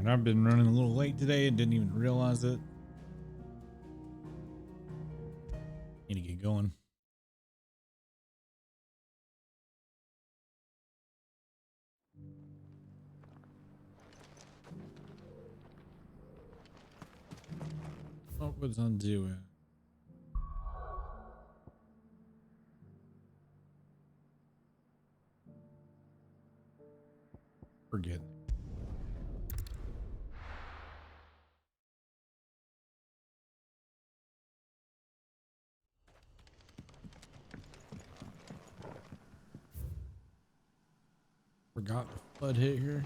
I've been running a little late today and didn't even realize it. Need to get going. What was I doing? Forget. Forgot the flood hit here.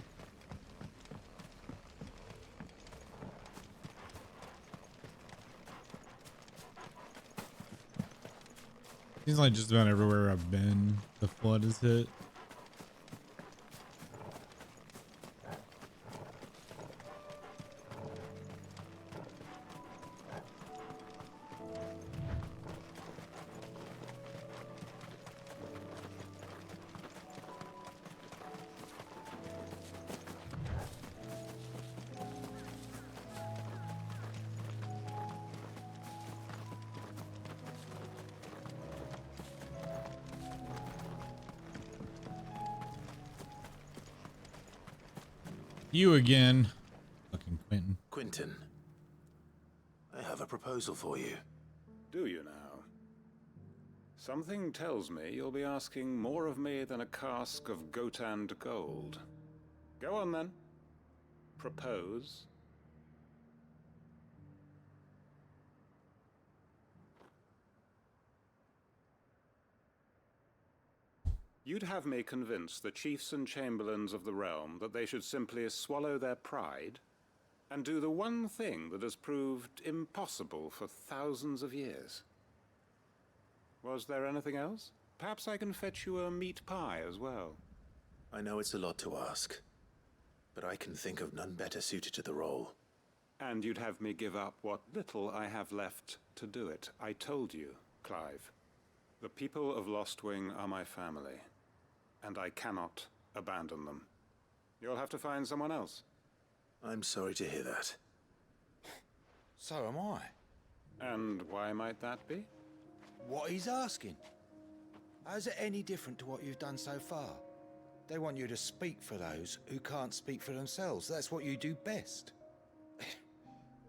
Seems like just about everywhere I've been, the flood has hit. You again. Fucking Quentin. Quentin, I have a proposal for you. Do you now? Something tells me you'll be asking more of me than a cask of Gotand gold. Go on then. Propose. You'd have me convince the chiefs and chamberlains of the realm that they should simply swallow their pride and do the one thing that has proved impossible for thousands of years. Was there anything else? Perhaps I can fetch you a meat pie as well. I know it's a lot to ask, but I can think of none better suited to the role. And you'd have me give up what little I have left to do it. I told you, Clive. The people of Lostwing are my family, and I cannot abandon them. You'll have to find someone else. I'm sorry to hear that. So am I. And why might that be? What he's asking. How's it any different to what you've done so far? They want you to speak for those who can't speak for themselves. That's what you do best.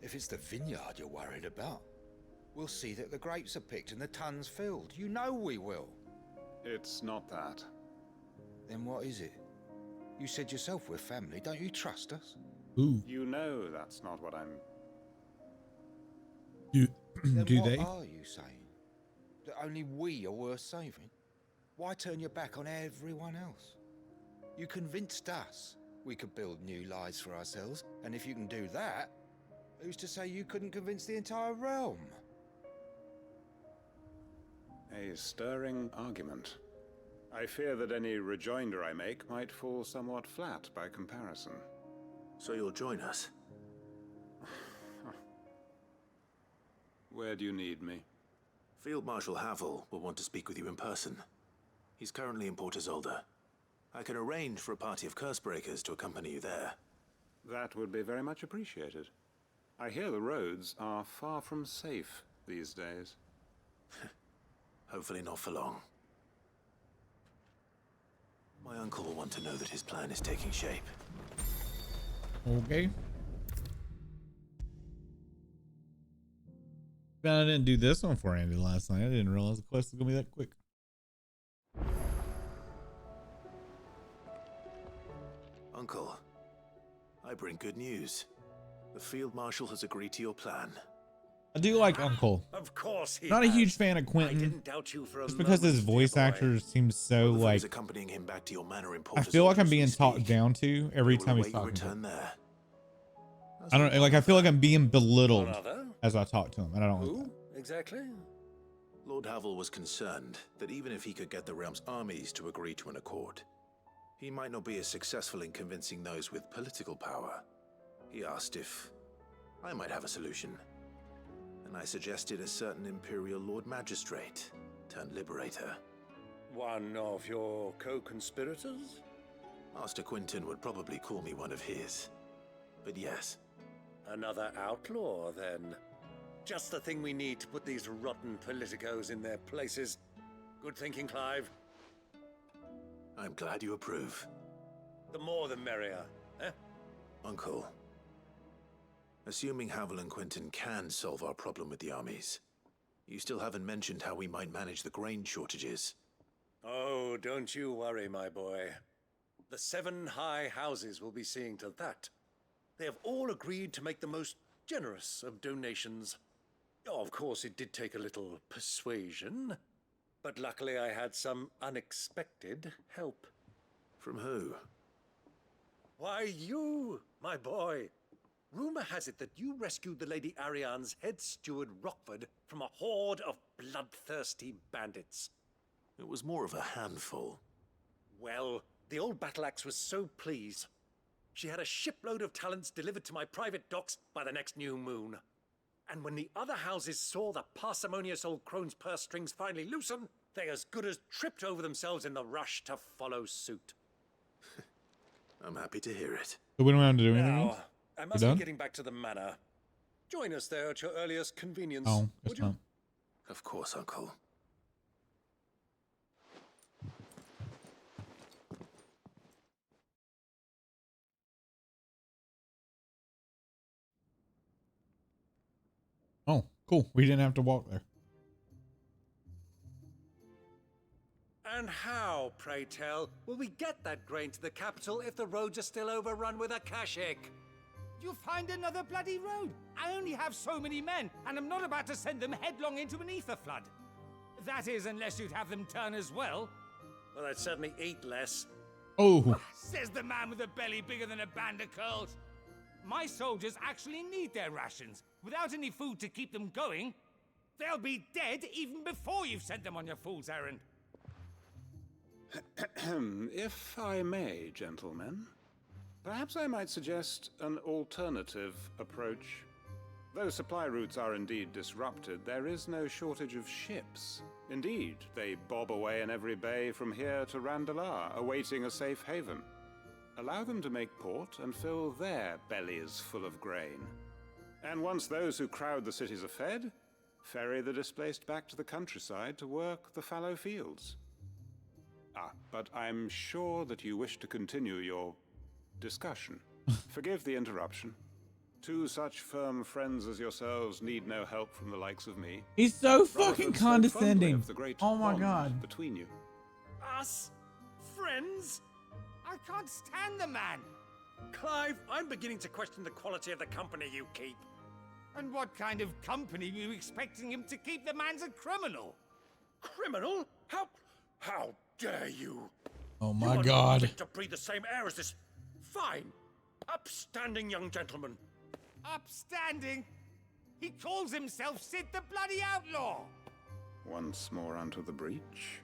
If it's the vineyard you're worried about, we'll see that the grapes are picked and the tons filled. You know we will. It's not that. Then what is it? You said yourself we're family. Don't you trust us? Ooh. You know that's not what I'm... Then Do what they? are you saying? That only we are worth saving? Why turn your back on everyone else? You convinced us we could build new lives for ourselves, and if you can do that, who's to say you couldn't convince the entire realm? A stirring argument. I fear that any rejoinder I make might fall somewhat flat by comparison. So you'll join us? Where do you need me? Field Marshal Havel will want to speak with you in person. He's currently in Port Isolde. I can arrange for a party of Cursebreakers to accompany you there. That would be very much appreciated. I hear the roads are far from safe these days. Hopefully not for long. My uncle will want to know that his plan is taking shape. Okay. Man, I didn't do this one for Andy last night. I didn't realize the quest was gonna be that quick. Uncle, I bring good news. The Field Marshal has agreed to your plan. I do like Uncle. Of course he Not a has. huge fan of I Quentin. didn't doubt you for a Just because his moment, dear voice boy. actor seems so Rutherford like is accompanying him back to your manor in Port I feel like I'm Isolde being as we talked speak. down to every We will time he's await your talking to return him. there. I don't like I feel like I'm being belittled Another? as I talk to him, and I don't like Who, that. exactly? Lord Havel was concerned that even if he could get the realm's armies to agree to an accord, he might not be as successful in convincing those with political power. He asked if I might have a solution, and I suggested a certain Imperial Lord Magistrate turned Liberator. One of your co-conspirators? Master Quentin would probably call me one of his. But yes, Another outlaw, then. Just the thing we need to put these rotten politicos in their places. Good thinking, Clive. I'm glad you approve. The more the merrier, eh? Uncle, assuming Havel and Quentin can solve our problem with the armies, you still haven't mentioned how we might manage the grain shortages. Oh, don't you worry, my boy. The 7 high houses will be seeing to that. They have all agreed to make the most generous of donations. Oh, of course, it did take a little persuasion, but luckily I had some unexpected help. From who? Why, you, my boy. Rumor has it that you rescued the Lady Ariane's head steward Rockford from a horde of bloodthirsty bandits. It was more of a handful. Well, the old battle axe was so pleased. She had a shipload of talents delivered to my private docks by the next new moon. And when the other houses saw the parsimonious old crone's purse strings finally loosen, they as good as tripped over themselves in the rush to follow suit. I'm happy to hear it. So we don't have to do anything Now, else? I must done? be getting back to the manor. Join us there at your earliest convenience. Oh, would guess you? not. Of course, Uncle. Oh, cool. We didn't have to walk there. And how, pray tell, will we get that grain to the capital if the roads are still overrun with Akashic? You'll find another bloody road. I only have so many men, and I'm not about to send them headlong into an ether flood. That is, unless you'd have them turn as well. Well, I'd certainly eat less. Oh, Says the man with a belly bigger than a band of curls. My soldiers actually need their rations. Without any food to keep them going, they'll be dead even before you've sent them on your fool's errand. If I may, gentlemen, perhaps I might suggest an alternative approach. Though supply routes are indeed disrupted, there is no shortage of ships. Indeed, they bob away in every bay from here to Randalar, awaiting a safe haven. Allow them to make port and fill their bellies full of grain. And once those who crowd the cities are fed, ferry the displaced back to the countryside to work the fallow fields. But I'm sure that you wish to continue your discussion. Forgive the interruption. 2 such firm friends as yourselves need no help from the likes of me. he's so Rutherford fucking spoke fondly condescending. of the great Oh my bond god. between you. Us? Friends? I can't stand the man. Clive, I'm beginning to question the quality of the company you keep. And what kind of company were you expecting him to keep? The man's a criminal. Criminal? How dare you? Oh You my are not god. fit to breathe the same air as this fine, upstanding young gentleman. Upstanding. He calls himself Sid the Bloody Outlaw. Once more onto the breach.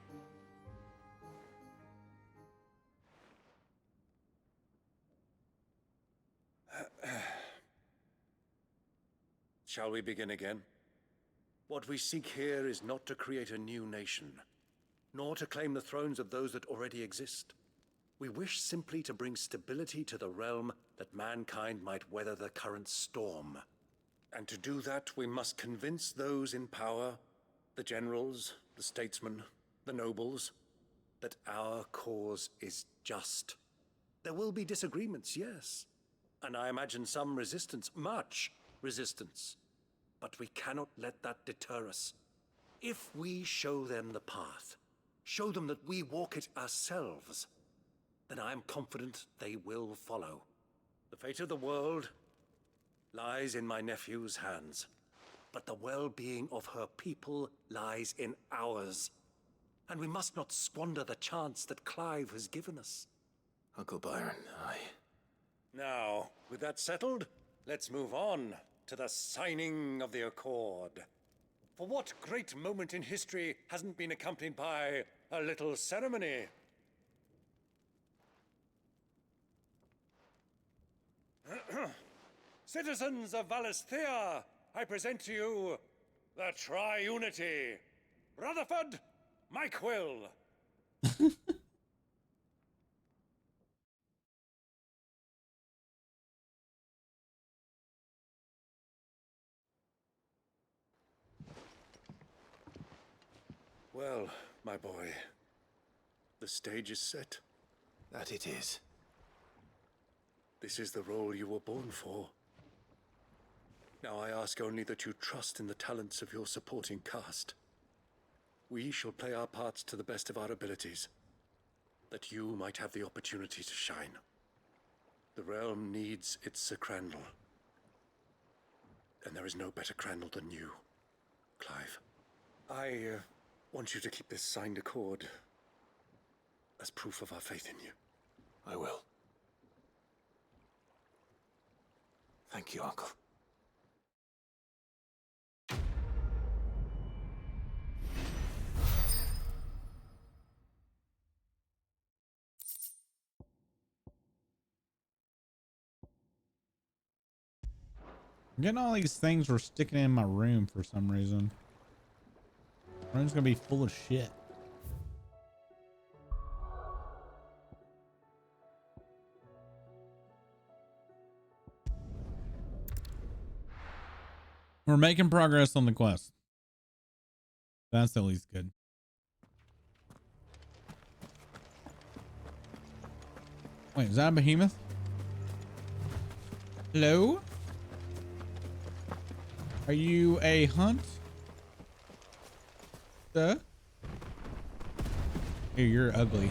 Shall we begin again? What we seek here is not to create a new nation, nor to claim the thrones of those that already exist. We wish simply to bring stability to the realm that mankind might weather the current storm. And to do that, we must convince those in power, the generals, the statesmen, the nobles, that our cause is just. There will be disagreements, yes, and I imagine some resistance, much resistance. But we cannot let that deter us. If we show them the path, show them that we walk it ourselves, then I am confident they will follow. The fate of the world lies in my nephew's hands, but the well-being of her people lies in ours. And we must not squander the chance that Clive has given us. Uncle Byron, Now, with that settled, let's move on to the signing of the Accord. For what great moment in history hasn't been accompanied by a little ceremony? Citizens of Valisthea, I present to you the Triunity. Rutherford, Mike Will. Well, my boy, the stage is set. That it is. This is the role you were born for. Now I ask only that you trust in the talents of your supporting cast. We shall play our parts to the best of our abilities, that you might have the opportunity to shine. The realm needs its Sir Crandall. And there is no better Crandall than you, Clive. I want you to keep this signed accord as proof of our faith in you. I will. Thank you, Uncle. I'm getting all these things we're sticking in my room for some reason. My room's gonna be full of shit. We're making progress on the quest. That's at least good. Wait, is that a behemoth? Hello? Are you a hunt? Sir? Hey, you're ugly.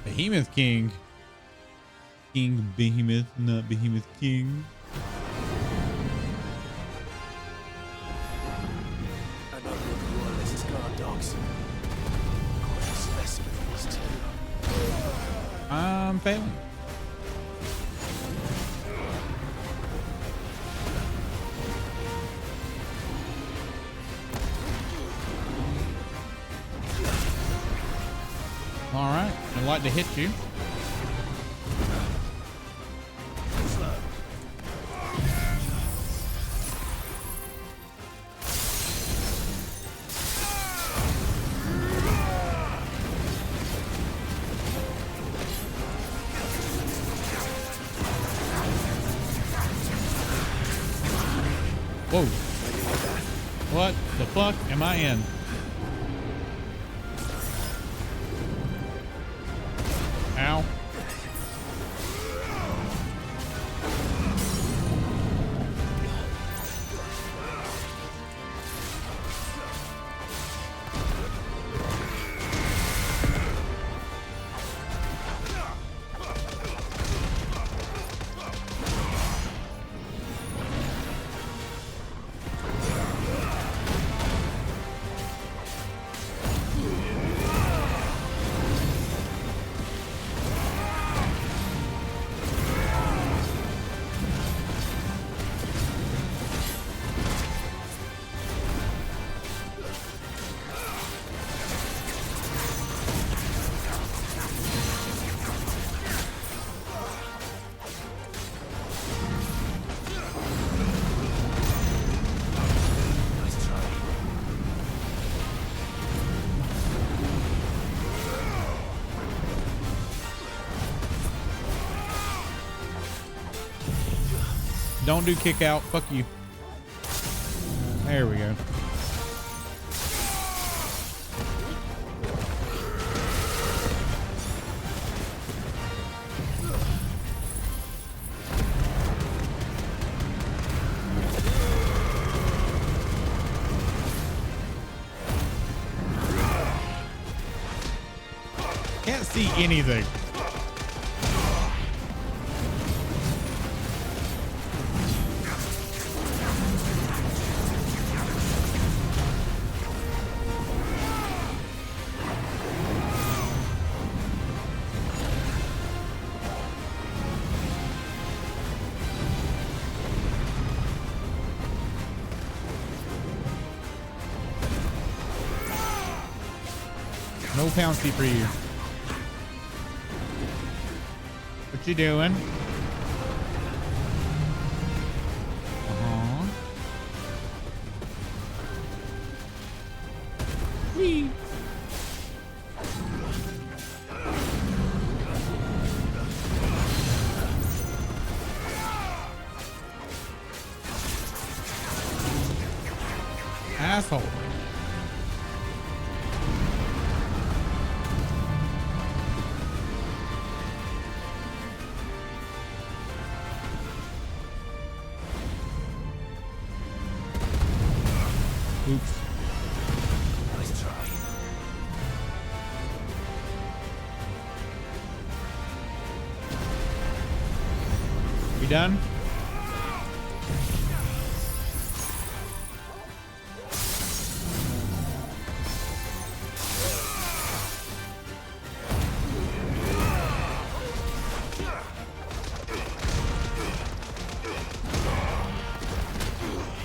Behemoth King. King Behemoth, not Behemoth King. Another of Royalist's guard dogs. Quite a specimen, these two. I'm failing. All right, I'd like to hit you. Whoa. What the fuck am I in? Ow. Don't do kick out. Fuck you. There we go. Can't see anything. No pouncy for you. What you doing? Whee. Asshole. Oops. Nice try. We done?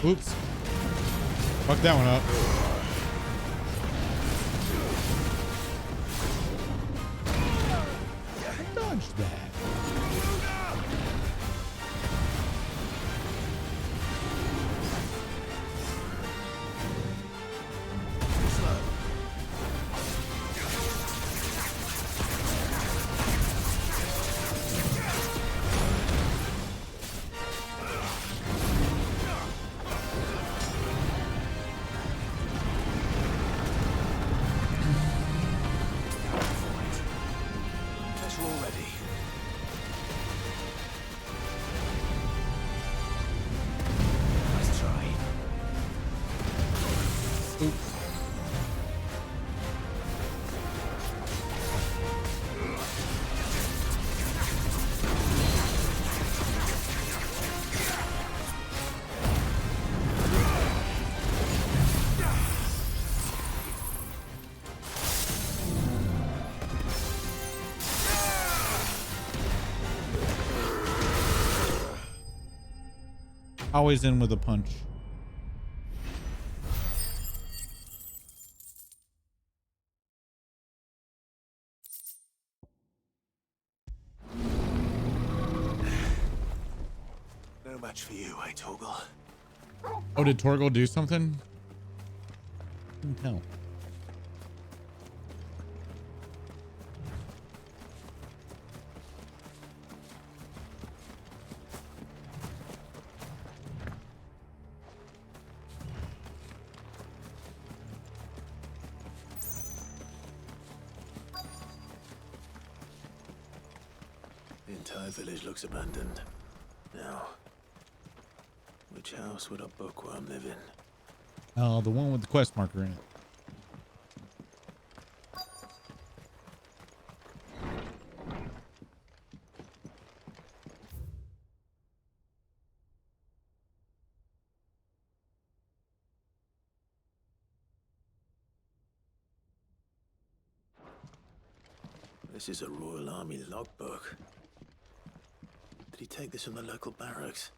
Oops. Fuck that one up. Dodged that. Guess we're all ready. Nice try. Oops. Always in with a punch. No match for you, eh, Torgal? Oh, did Torgal do something? Couldn't tell. The entire village looks abandoned. Now, which house would a bookworm live in? Oh, the one with the quest marker in it. This is a Royal Army logbook. Did he take this from the local barracks?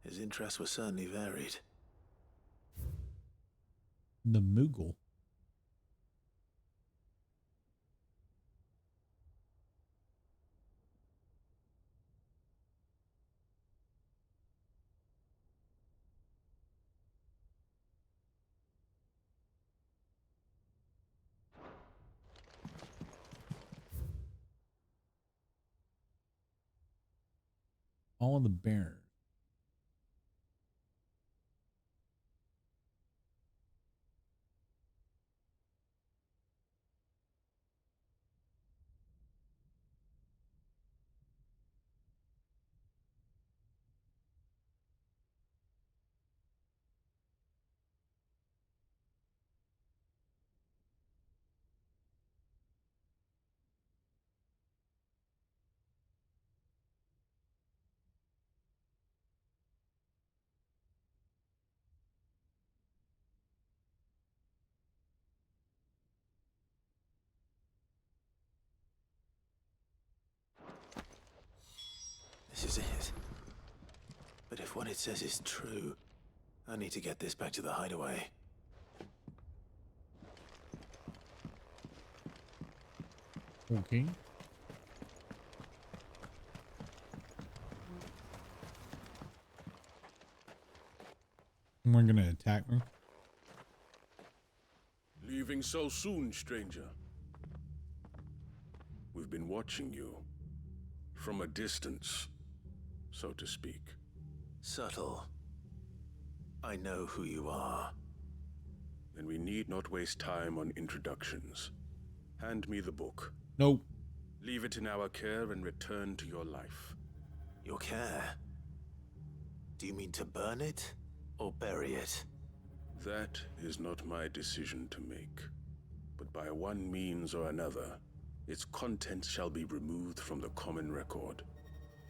His interests were certainly varied. The Moogle. All of the bears. This is it. But if what it says is true, I need to get this back to the hideaway. Okay. Someone gonna attack me? Leaving so soon, stranger? We've been watching you. From a distance, so to speak. Subtle. I know who you are. Then we need not waste time on introductions. Hand me the book. Nope. Leave it in our care and return to your life. Your care? Do you mean to burn it or bury it? That is not my decision to make. But by one means or another, its contents shall be removed from the common record.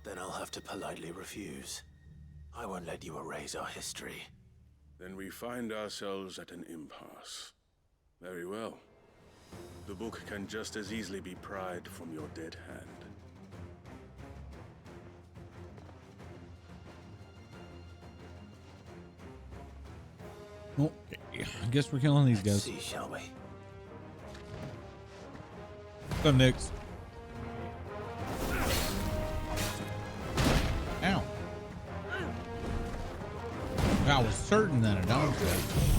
Then I'll have to politely refuse. I won't let you erase our history. Then we find ourselves at an impasse. Very well. The book can just as easily be pried from your dead hand. Okay, I guess we're killing these Let's guys. see, shall we? What's up, Nix? Ow. I was certain that a dog said.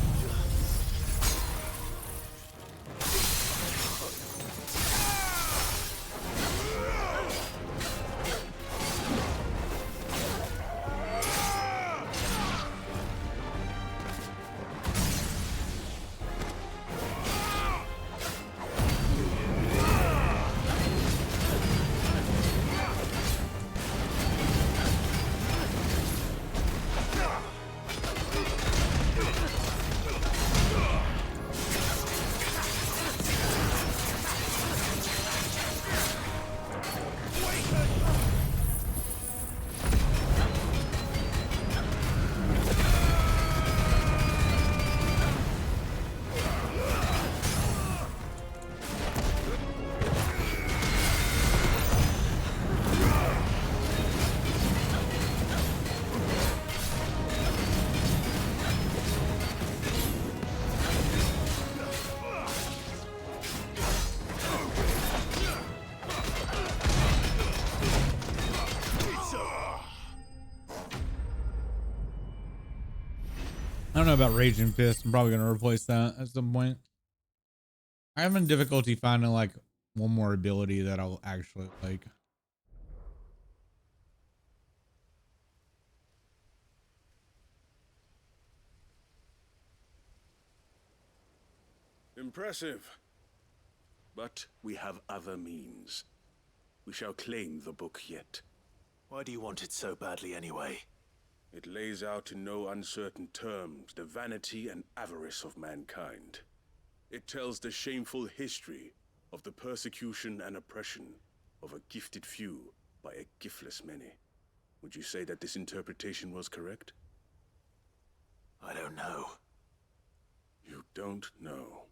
I don't know about Raging Fist. I'm probably going to replace that at some point. I'm having difficulty finding like one more ability that I'll actually like. Impressive. But we have other means. We shall claim the book yet. Why do you want it so badly anyway? It lays out in no uncertain terms the vanity and avarice of mankind. It tells the shameful history of the persecution and oppression of a gifted few by a giftless many. Would you say that this interpretation was correct? I don't know. You don't know.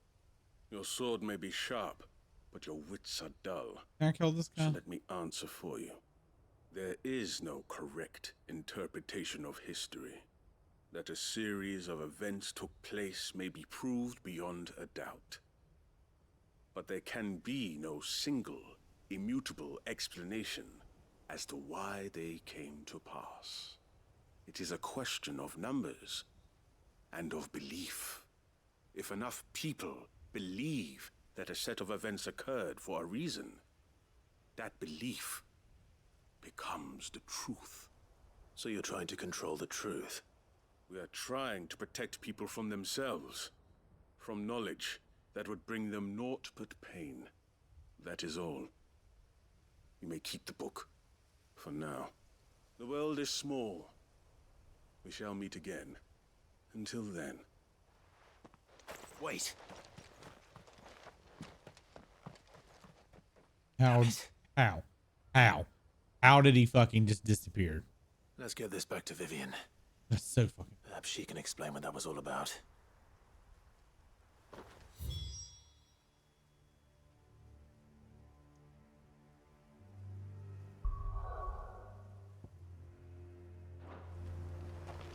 Your sword may be sharp, but your wits are dull. Can I kill this So guy? let me answer for you. There is no correct interpretation of history. That a series of events took place may be proved beyond a doubt. But there can be no single, immutable explanation as to why they came to pass. It is a question of numbers and of belief. If enough people believe that a set of events occurred for a reason, that belief becomes the truth. So you're trying to control the truth? We are trying to protect people from themselves, from knowledge that would bring them naught but pain. That is all. You may keep the book, for now. The world is small. We shall meet again. Until then. Wait. How did he fucking just disappear? Let's get this back to Vivian. That's so fucking. Perhaps she can explain what that was all about.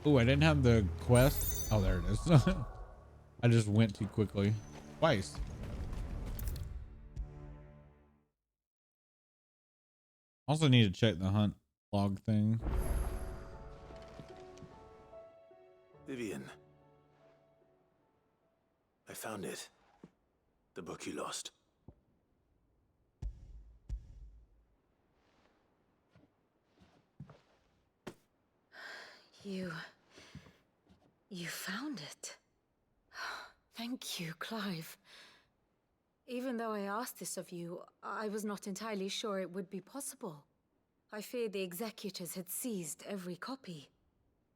Oh, I didn't have the quest. Oh, there it is. I just went too quickly. Twice. Also need to check the hunt log thing. Vivian, I found it. The book you lost. You found it. Thank you, Clive. Even though I asked this of you, I was not entirely sure it would be possible. I feared the executors had seized every copy.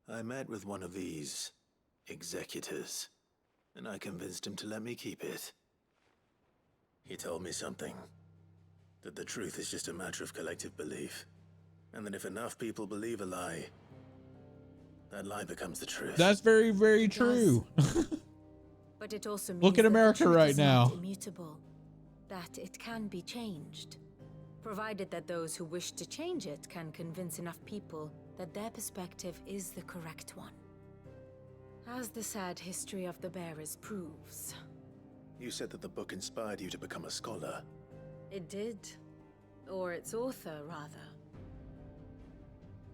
I met with one of these executors, and I convinced him to let me keep it. He told me something. That the truth is just a matter of collective belief. And that if enough people believe a lie, that lie becomes the truth. That's very, very It true. But it also means Look at that the America truth right is not now. immutable, that it can be changed, provided that those who wish to change it can convince enough people that their perspective is the correct one. As the sad history of the bearers proves. You said that the book inspired you to become a scholar. It did. Or its author, rather.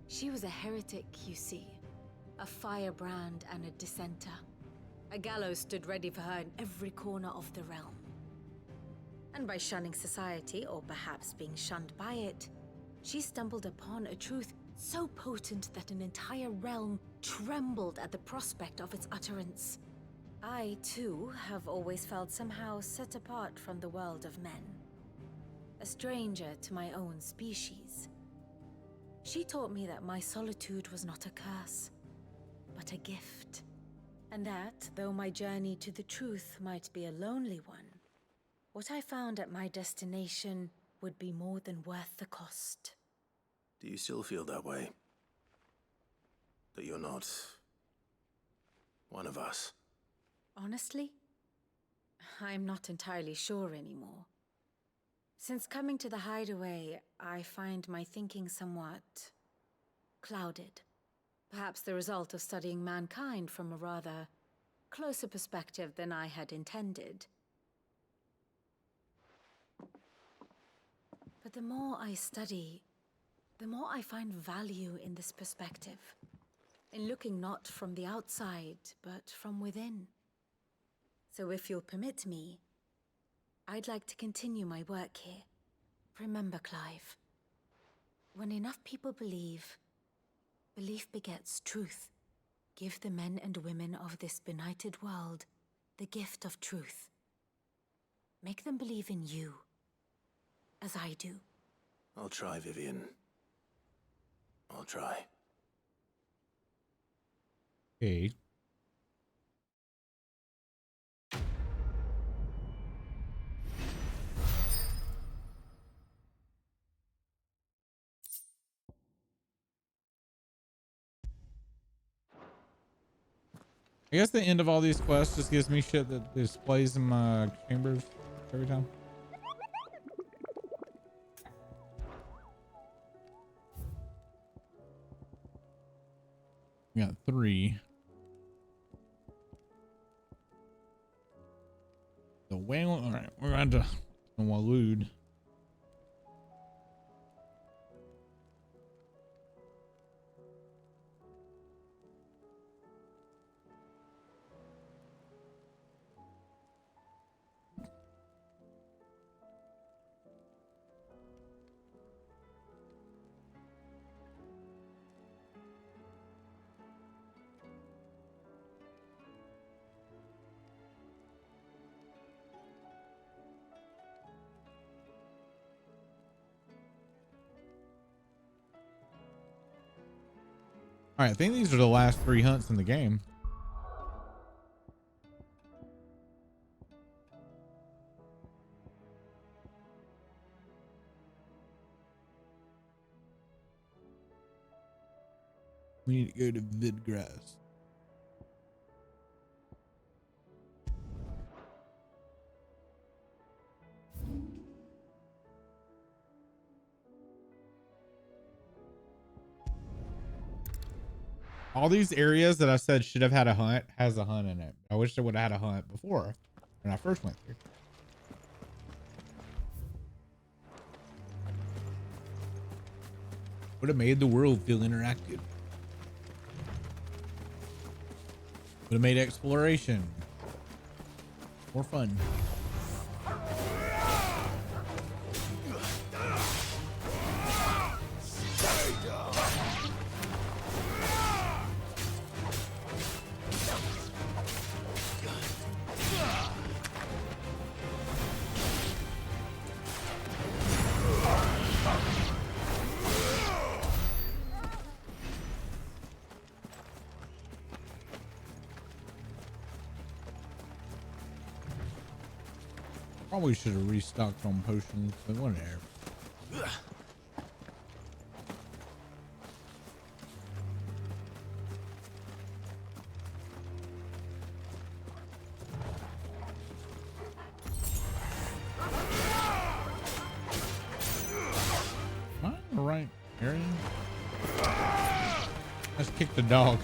She was a heretic, you see. A firebrand and a dissenter. A gallows stood ready for her in every corner of the realm. And by shunning society, or perhaps being shunned by it, she stumbled upon a truth so potent that an entire realm trembled at the prospect of its utterance. I, too, have always felt somehow set apart from the world of men. A stranger to my own species. She taught me that my solitude was not a curse, but a gift. And that, though my journey to the truth might be a lonely one, what I found at my destination would be more than worth the cost. Do you still feel that way? That you're not one of us? Honestly, I'm not entirely sure anymore. Since coming to the Hideaway, I find my thinking somewhat clouded. Perhaps the result of studying mankind from a rather closer perspective than I had intended. But the more I study, the more I find value in this perspective. In looking not from the outside, but from within. So if you'll permit me, I'd like to continue my work here. Remember, Clive, when enough people believe, belief begets truth. Give the men and women of this benighted world the gift of truth. Make them believe in you, as I do. I'll try, Vivian. I'll try. Okay. I guess the end of all these quests just gives me shit that displays in my chambers every time. We got 3. The whale. All right, we're going to Waloed. All right, I think these are the last 3 hunts in the game. We need to go to Vidgrass. All these areas that I said should have had a hunt has a hunt in it. I wish I would have had a hunt before when I first went through. Would have made the world feel interactive. Would have made exploration For fun. Probably should have restocked on potions, but whatever. Am I in the right area? Let's kick the dog.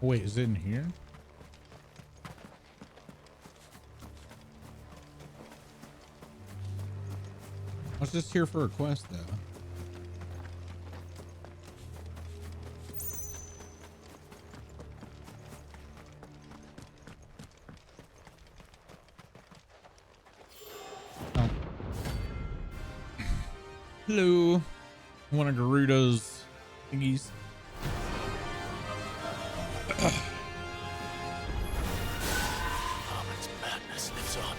Wait, is it in here? I was just here for a quest, though. Oh. Hello. One of Garuda's thingies. Harmon's madness lives on.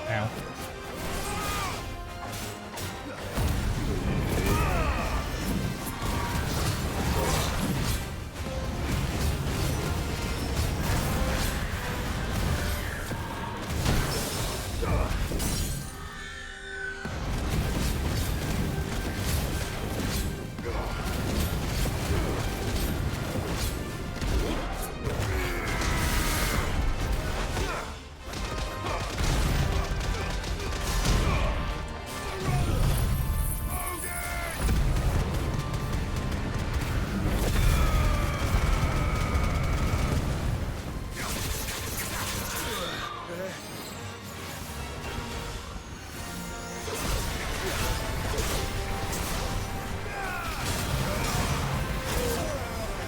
Ow.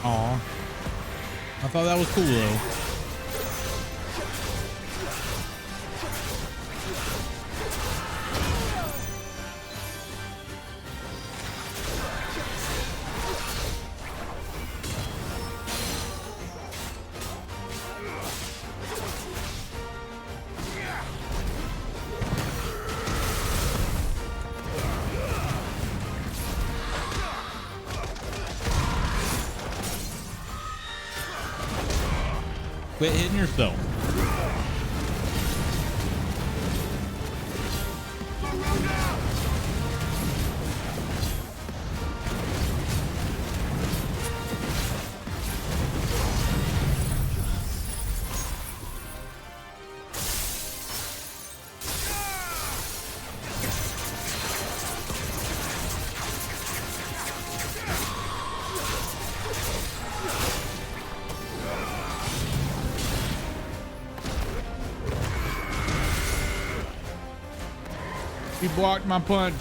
Aw. I thought that was cool though. Quit hitting yourself. He blocked my punch.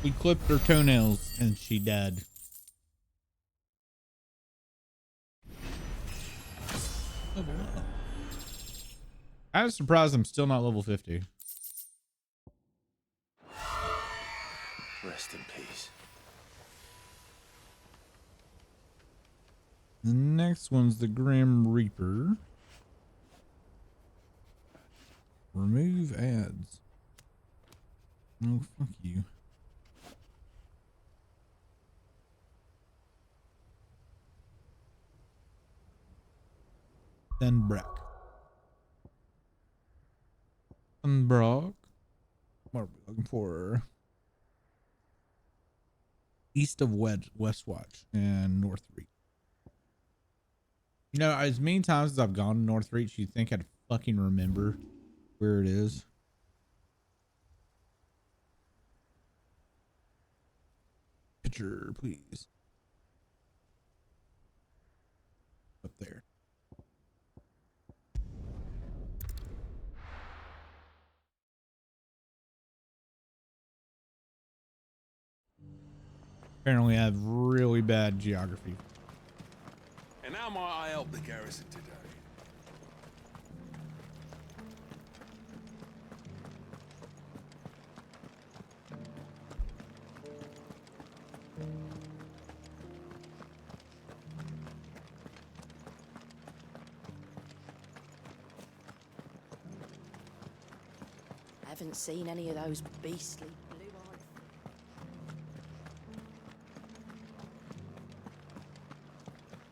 We clipped her toenails and she died. Level up. I was surprised I'm still not level 50. Rest in peace. The next one's the Grim Reaper. Remove ads. No, fuck you. Denbrock. Denbrock. What are we looking for? East of Westwatch and Northreach. You know, as many times as I've gone to Northreach, you'd think I'd fucking remember where it is. Picture, please. Up there. Apparently I have really bad geography. And how might I help the garrison today? Haven't seen any of those beastly blue-eyed.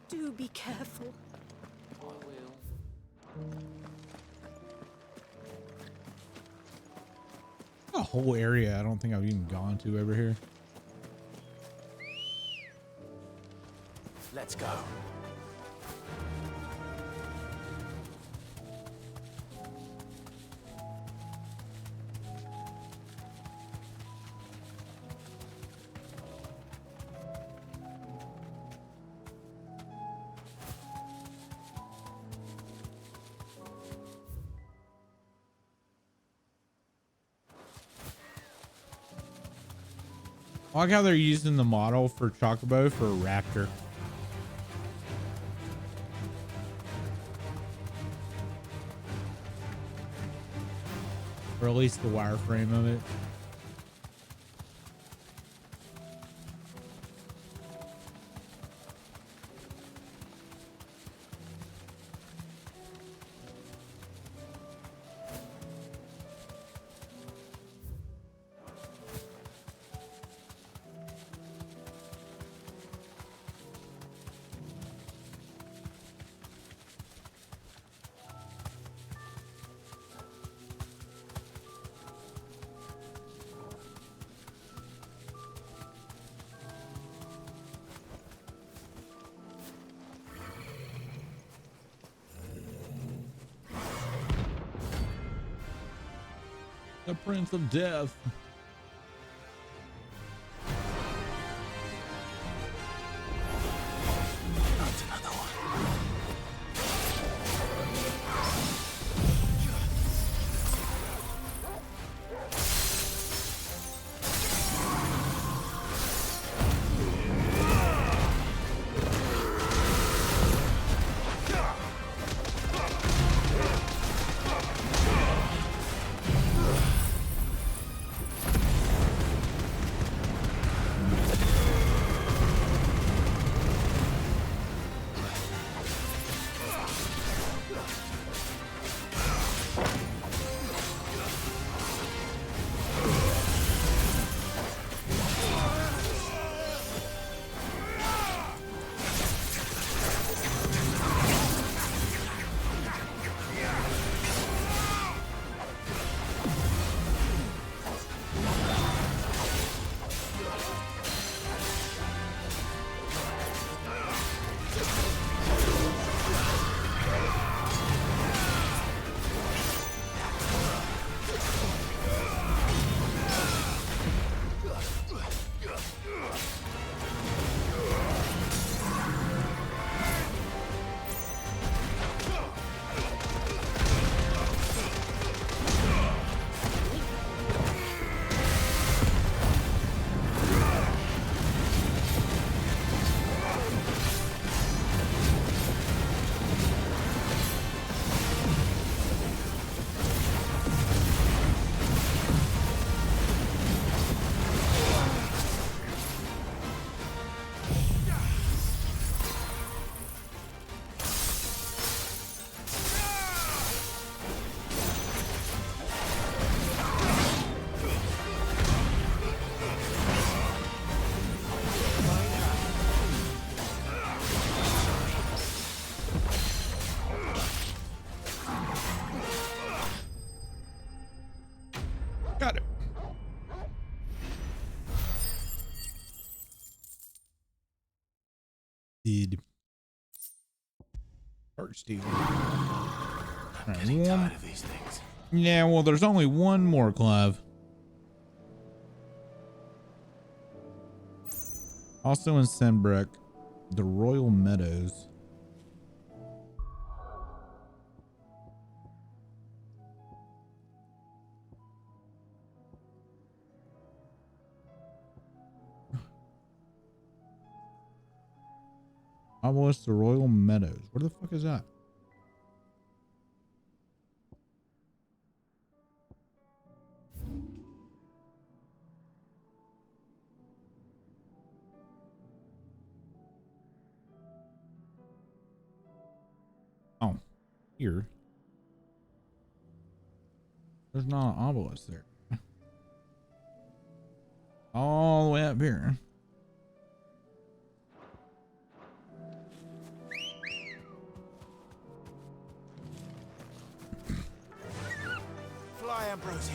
Do be careful. I will. A whole area I don't think I've even gone to over here. Let's go. I like how they're using the model for Chocobo for a raptor. Or at least the wireframe of it. The Prince of Death. Id. Heart stealer. I'm getting tired of these things. Yeah, well, there's only one more, Clive. Also in Senbreck, the Royal Meadows. Obelisk, the Royal Meadows. Where the fuck is that? Oh, here. There's not an obelisk there. All the way up here. Fly, Ambrosia.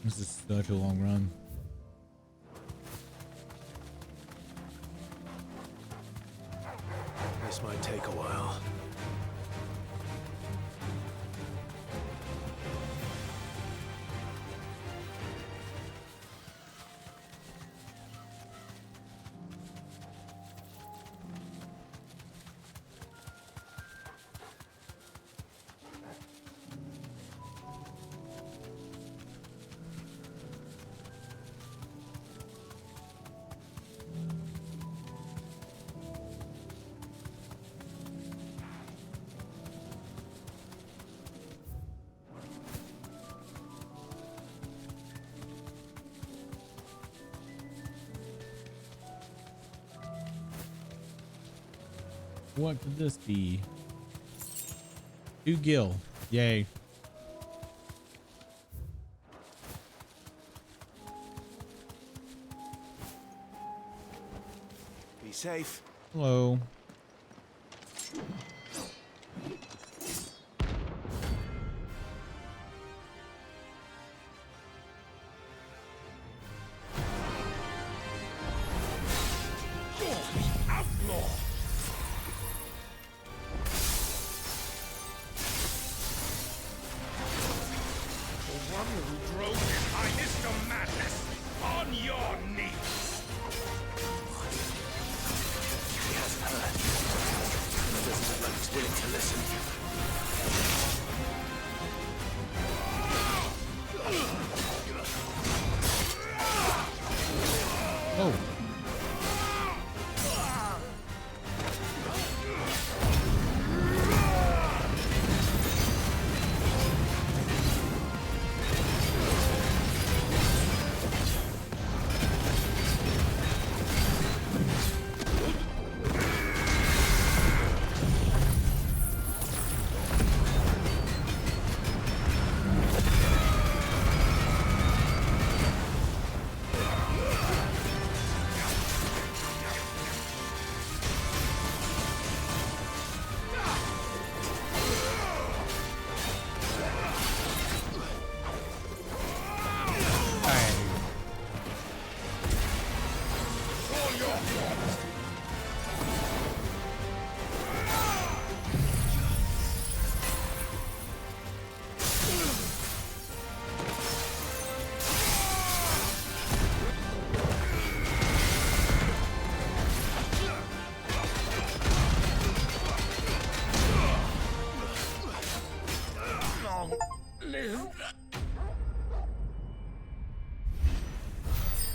This is such a long run. This might take a while. What could this be? 2 gil. Yay. Be safe. Hello.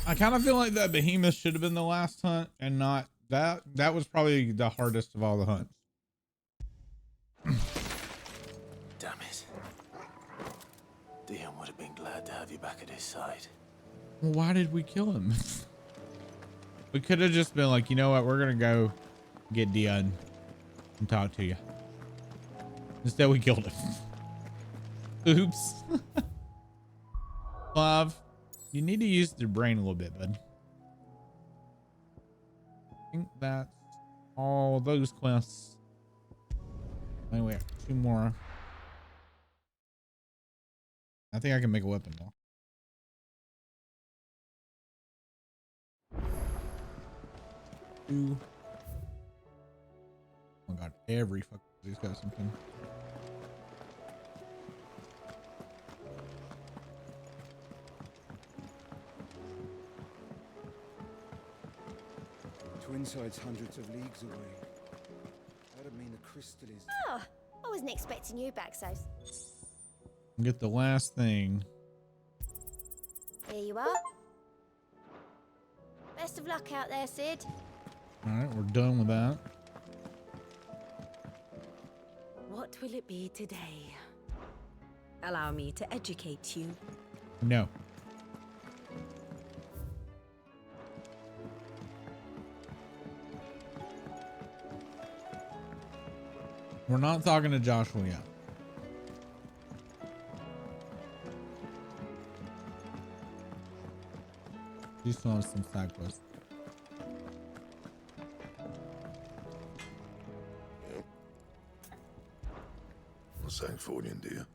I kind of feel like that behemoth should have been the last hunt and not that. That was probably the hardest of all the hunts. Damn it. Dion would have been glad to have you back at his side. Well, why did we kill him? We could have just been like, you know what? We're going to go get Dion and talk to you. Instead, we killed him. Oops. Clive, you need to use your brain a little bit, bud. I think that's all those quests. Anyway, 2 more. I think I can make a weapon though. Oh my god, every fucking these got something. Twinside's hundreds of leagues away. That'd mean the crystal is... Oh, I wasn't expecting you back, so... Get the last thing. Here you are. Best of luck out there, Sid. All right, we're done with that. What will it be today? Allow me to educate you. No. We're not talking to Joshua yet. He still has some side quests. Yep. What's that for you, dear?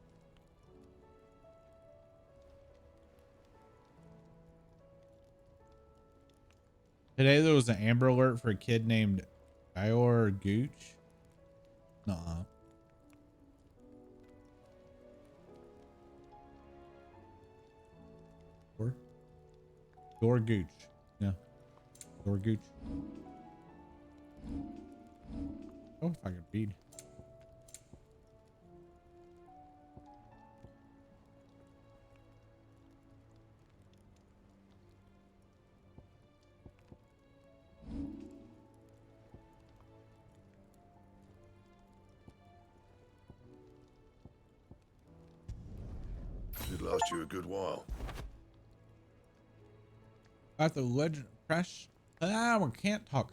Today there was an Amber Alert for a kid named Ior Gooch. Nuh-uh. Dor Gooch. Yeah. Dor Gooch. Oh, if I could read. It'd last you a good while. Got the legend crash. Ah, we can't talk.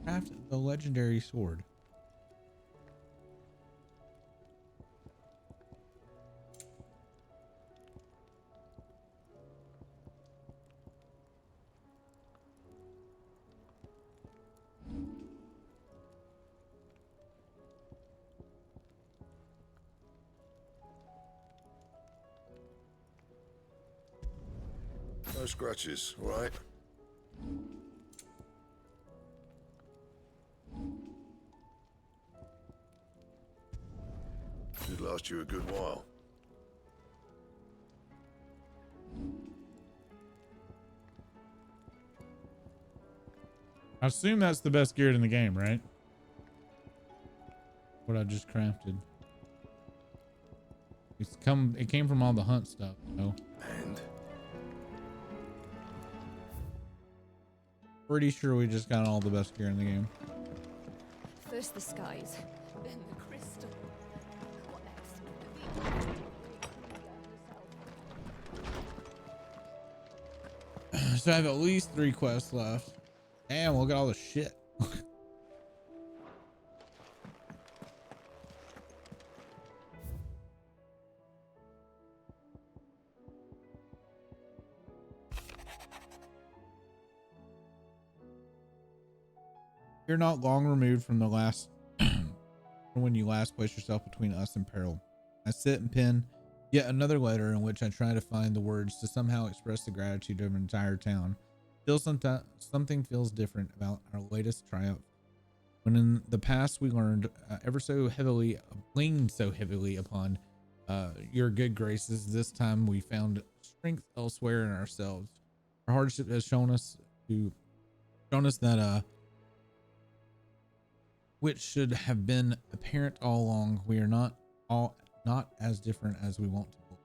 Craft the legendary sword. No scratches, all right? Should last you a good while. I assume that's the best gear in the game, right? What I just crafted. It came from all the hunt stuff, so. And Pretty sure we just got all the best gear in the game. First the skies, then the crystal. What next? So I have at least 3 quests left. Damn, look at all the shit. You're not long removed from the last from when you last placed yourself between us and peril. I sit and pen yet another letter in which I try to find the words to somehow express the gratitude of an entire town. Still, something feels different about our latest triumph. When in the past we learned leaned so heavily upon your good graces, this time we found strength elsewhere in ourselves. Our hardship has shown us that which should have been apparent all along, we are not as different as we want to be.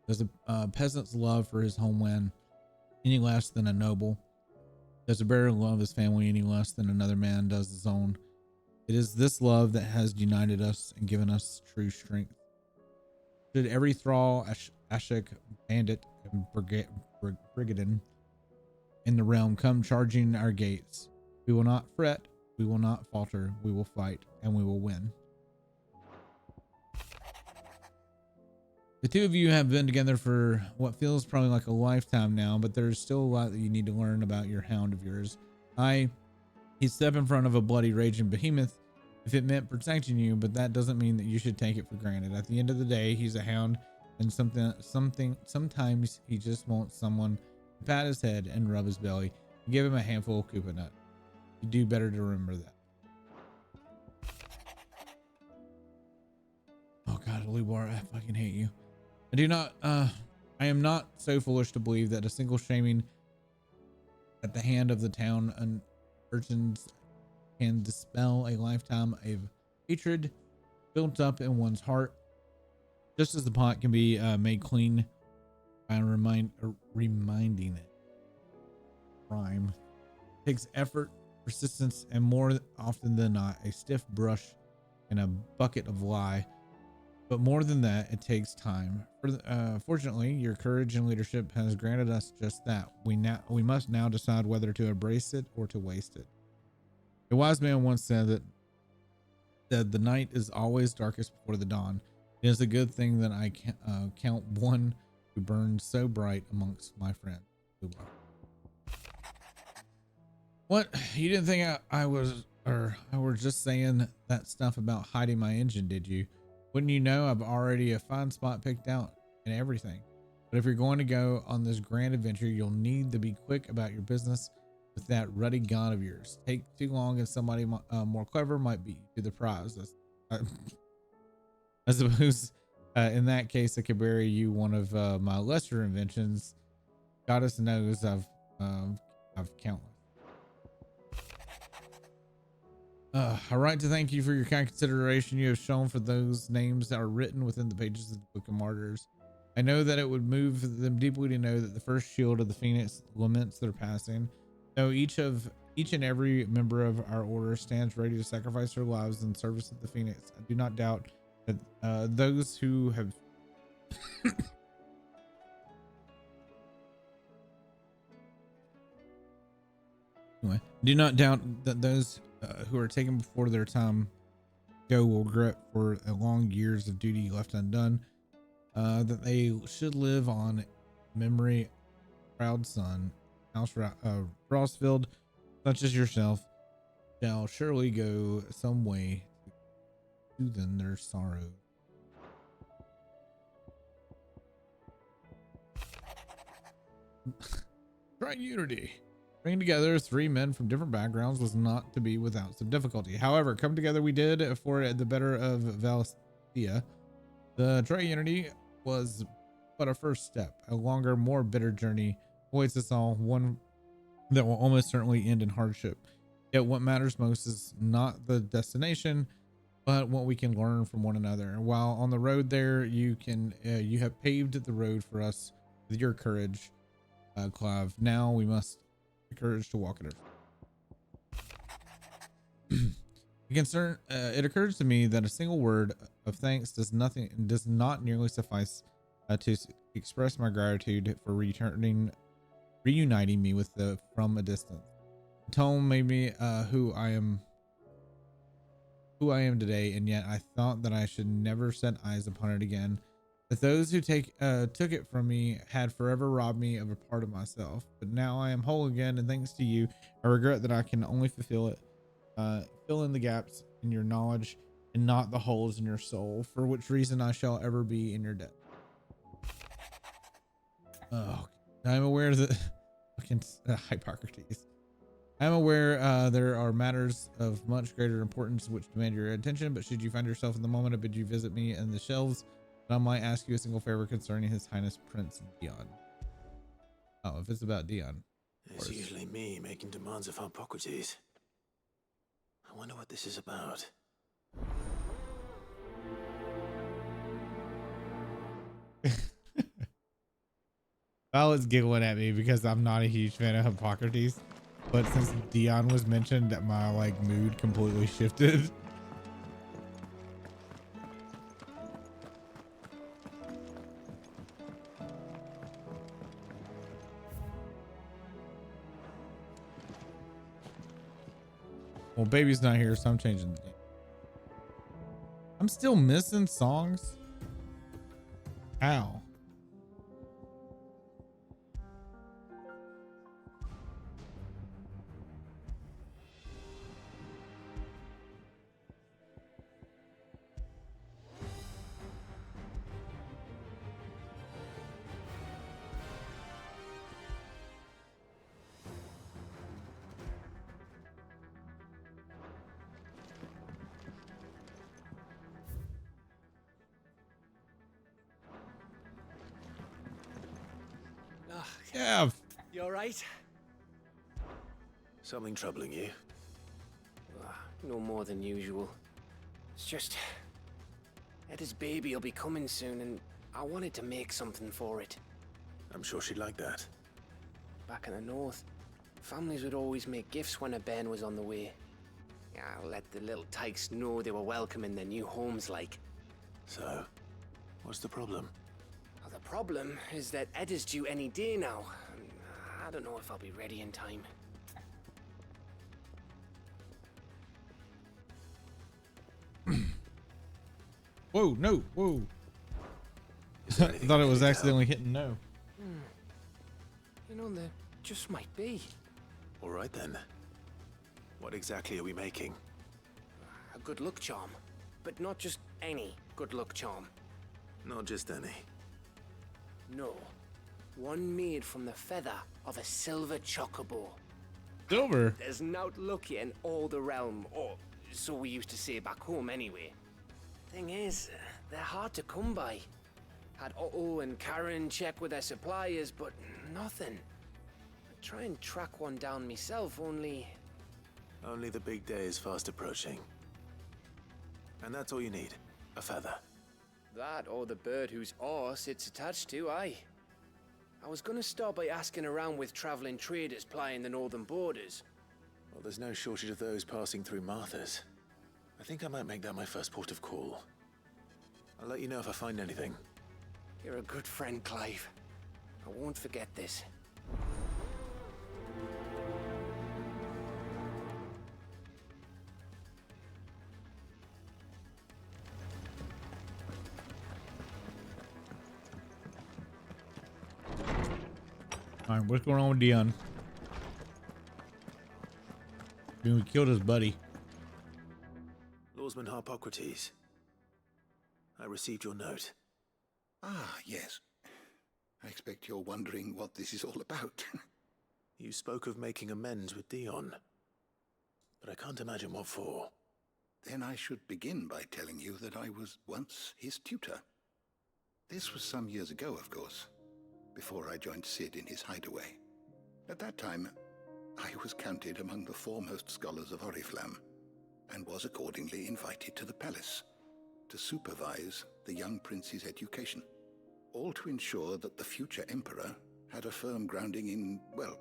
Does a peasant's love for his homeland any less than a noble? Does a bear love his family any less than another man does his own? It is this love that has united us and given us true strength. Should every thrall, Ashik, bandit, and brigand in the realm come charging our gates, we will not fret, we will not falter, we will fight, and we will win. The two of you have been together for what feels probably like a lifetime now, but there's still a lot that you need to learn about your hound of yours. He stepped in front of a bloody raging behemoth if it meant protecting you, but that doesn't mean that you should take it for granted. At the end of the day, he's a hound, and sometimes he just wants someone to pat his head and rub his belly and give him a handful of Koopa nut. You do better to remember that. Oh God, Lubar, I fucking hate you. I am not so foolish to believe that a single shaming at the hand of the town urchins can dispel a lifetime of hatred built up in one's heart, just as the pot can be made clean by reminding it. Rhyme takes effort, persistence, and more often than not, a stiff brush and a bucket of lye. But more than that, it takes time. Fortunately, your courage and leadership has granted us just that. We must now decide whether to embrace it or to waste it. A wise man once said that the night is always darkest before the dawn. It is a good thing that I count one who burns so bright amongst my friends. What? You didn't think I were just saying that stuff about hiding my engine, did you? Wouldn't you know I've already a fine spot picked out and everything. But if you're going to go on this grand adventure, you'll need to be quick about your business with that ruddy gun of yours. Take too long and somebody more clever might beat you to the prize. I suppose in that case, I could bury you one of my lesser inventions. Goddess knows I've countless. I write to thank you for your kind consideration you have shown for those names that are written within the pages of the Book of Martyrs. I know that it would move them deeply to know that the first shield of the Phoenix laments their passing. Though each and every member of our order stands ready to sacrifice their lives in service of the Phoenix, I do not doubt that those who have do not doubt that those who are taken before their time go will regret for long years of duty left undone, that they should live on memory. Proud son, House Frostfield, such as yourself, shall surely go some way to soothe their sorrow. Try unity. Bringing together three men from different backgrounds was not to be without some difficulty. However, come together we did for the better of Valisthea. The Triunity was but a first step. A longer, more bitter journey awaits us all, one that will almost certainly end in hardship. Yet what matters most is not the destination, but what we can learn from one another. And while on the road there, you have paved the road for us with your courage, Clive. Now we must courage to walk it. It occurs to me that a single word of thanks does not nearly suffice to express my gratitude for reuniting me with from a distance. Tome made me who I am today, and yet I thought that I should never set eyes upon it again. That those who took it from me had forever robbed me of a part of myself. But now I am whole again, and thanks to you, I regret that I can only fill in the gaps in your knowledge and not the holes in your soul, for which reason I shall ever be in your debt. Oh, I'm aware that Hippocrates. I'm aware there are matters of much greater importance which demand your attention, but should you find yourself in the moment, I bid you visit me in the shelves. I might ask you a single favor concerning His Highness Prince Dion. Oh, if it's about Dion. It's usually me making demands of Hippocrates. I wonder what this is about. Violet's giggling at me because I'm not a huge fan of Hippocrates, but since Dion was mentioned, my mood completely shifted. Well, baby's not here, so I'm changing the game. I'm still missing songs. Ow. Yeah. You alright? Something troubling you? No more than usual. It's just... Etta's baby will be coming soon, and I wanted to make something for it. I'm sure she'd like that. Back in the north, families would always make gifts when a bairn was on the way. Yeah, let the little tykes know they were welcome in their new homes, like. So, what's the problem? Well, the problem is that Etta's due any day now. I don't know if I'll be ready in time. Whoa, no, whoa. I thought it was accidentally hitting no. You know, there just might be. All right then. What exactly are we making? A good luck charm. But not just any good luck charm. Not just any. No. One made from the feather of a silver chocobo. Silver? There's naught luckier in all the realm, or so we used to say back home anyway. Thing is, they're hard to come by. Had Otto and Karen check with their suppliers, but nothing. I try and track one down myself, only... Only the big day is fast approaching. And that's all you need, a feather. That or the bird whose horse it's attached to, aye. I was gonna start by asking around with traveling traders plying the northern borders. Well, there's no shortage of those passing through Martha's. I think I might make that my first port of call. I'll let you know if I find anything. You're a good friend, Clive. I won't forget this. All right, what's going on with Dion? We killed his buddy. Lawsman Harpocrates. I received your note. Ah, yes. I expect you're wondering what this is all about. You spoke of making amends with Dion, but I can't imagine what for. Then I should begin by telling you that I was once his tutor. This was some years ago, of course, before I joined Cid in his hideaway. At that time, I was counted among the foremost scholars of Oriflamme, and was accordingly invited to the palace to supervise the young prince's education, all to ensure that the future emperor had a firm grounding in, well,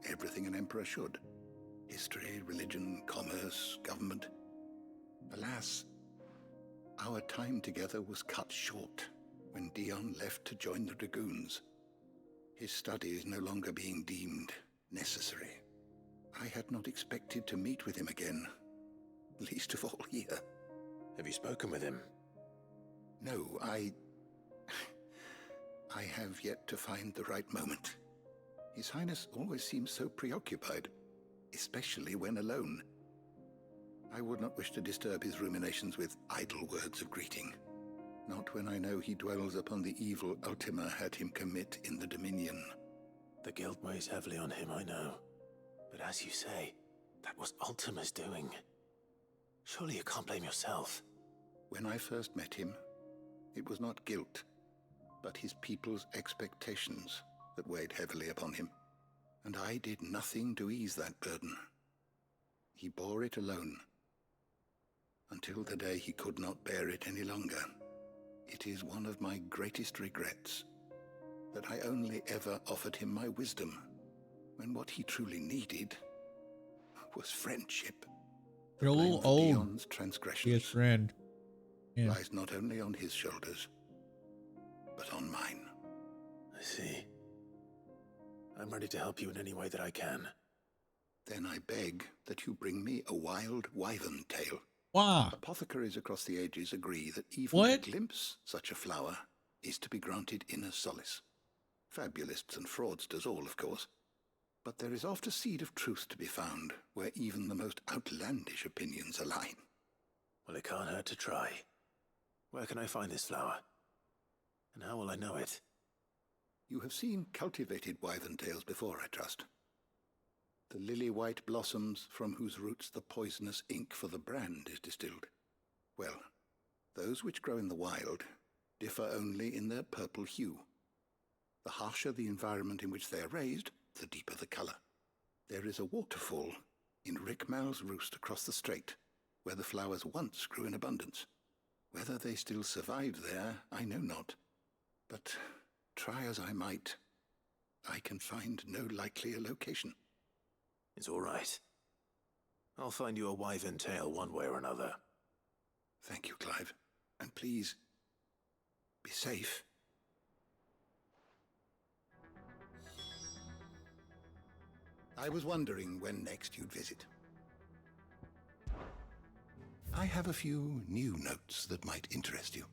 everything an emperor should. History, religion, commerce, government. Alas, our time together was cut short when Dion left to join the Dragoons, his studies no longer being deemed necessary. I had not expected to meet with him again, least of all here. Have you spoken with him? No, I have yet to find the right moment. His Highness always seems so preoccupied, especially when alone. I would not wish to disturb his ruminations with idle words of greeting, not when I know he dwells upon the evil Ultima had him commit in the Dominion. The guilt weighs heavily on him, I know. But as you say, that was Ultima's doing. Surely you can't blame yourself. When I first met him, it was not guilt, but his people's expectations that weighed heavily upon him, and I did nothing to ease that burden. He bore it alone, until the day he could not bear it any longer. It is one of my greatest regrets that I only ever offered him my wisdom, when what he truly needed was friendship. You're a little old. Dion's transgressions Yes, friend. Yeah. lies not only on his shoulders, but on mine. I see. I'm ready to help you in any way that I can. Then I beg that you bring me a wild wyvern tail. Wow. Apothecaries across the ages agree that even What? to glimpse such a flower is to be granted inner solace. Fabulists and fraudsters all, of course. But there is oft a seed of truth to be found where even the most outlandish opinions align. Well, it can't hurt to try. Where can I find this flower? And how will I know it? You have seen cultivated wyvern tails before, I trust. The lily-white blossoms from whose roots the poisonous ink for the brand is distilled. Well, those which grow in the wild differ only in their purple hue. The harsher the environment in which they are raised, the deeper the colour. There is a waterfall in Rickmal's Roost across the strait, where the flowers once grew in abundance. Whether they still survive there, I know not. But try as I might, I can find no likelier location. It's all right. I'll find you a wyvern tail one way or another. Thank you, Clive. And please, be safe. I was wondering when next you'd visit. I have a few new notes that might interest you.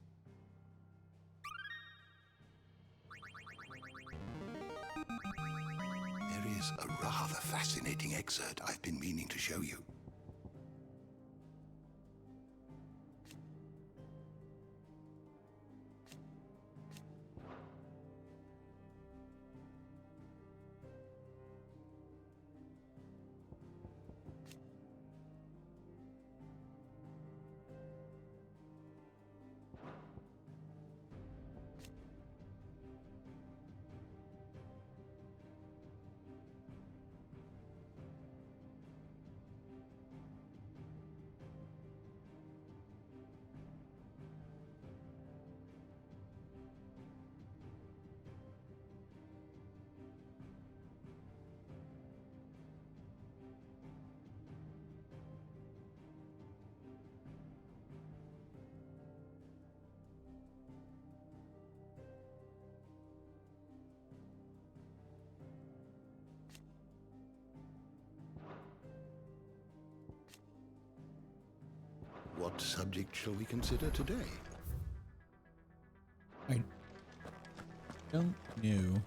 There is a rather fascinating excerpt I've been meaning to show you. What subject shall we consider today? I don't know.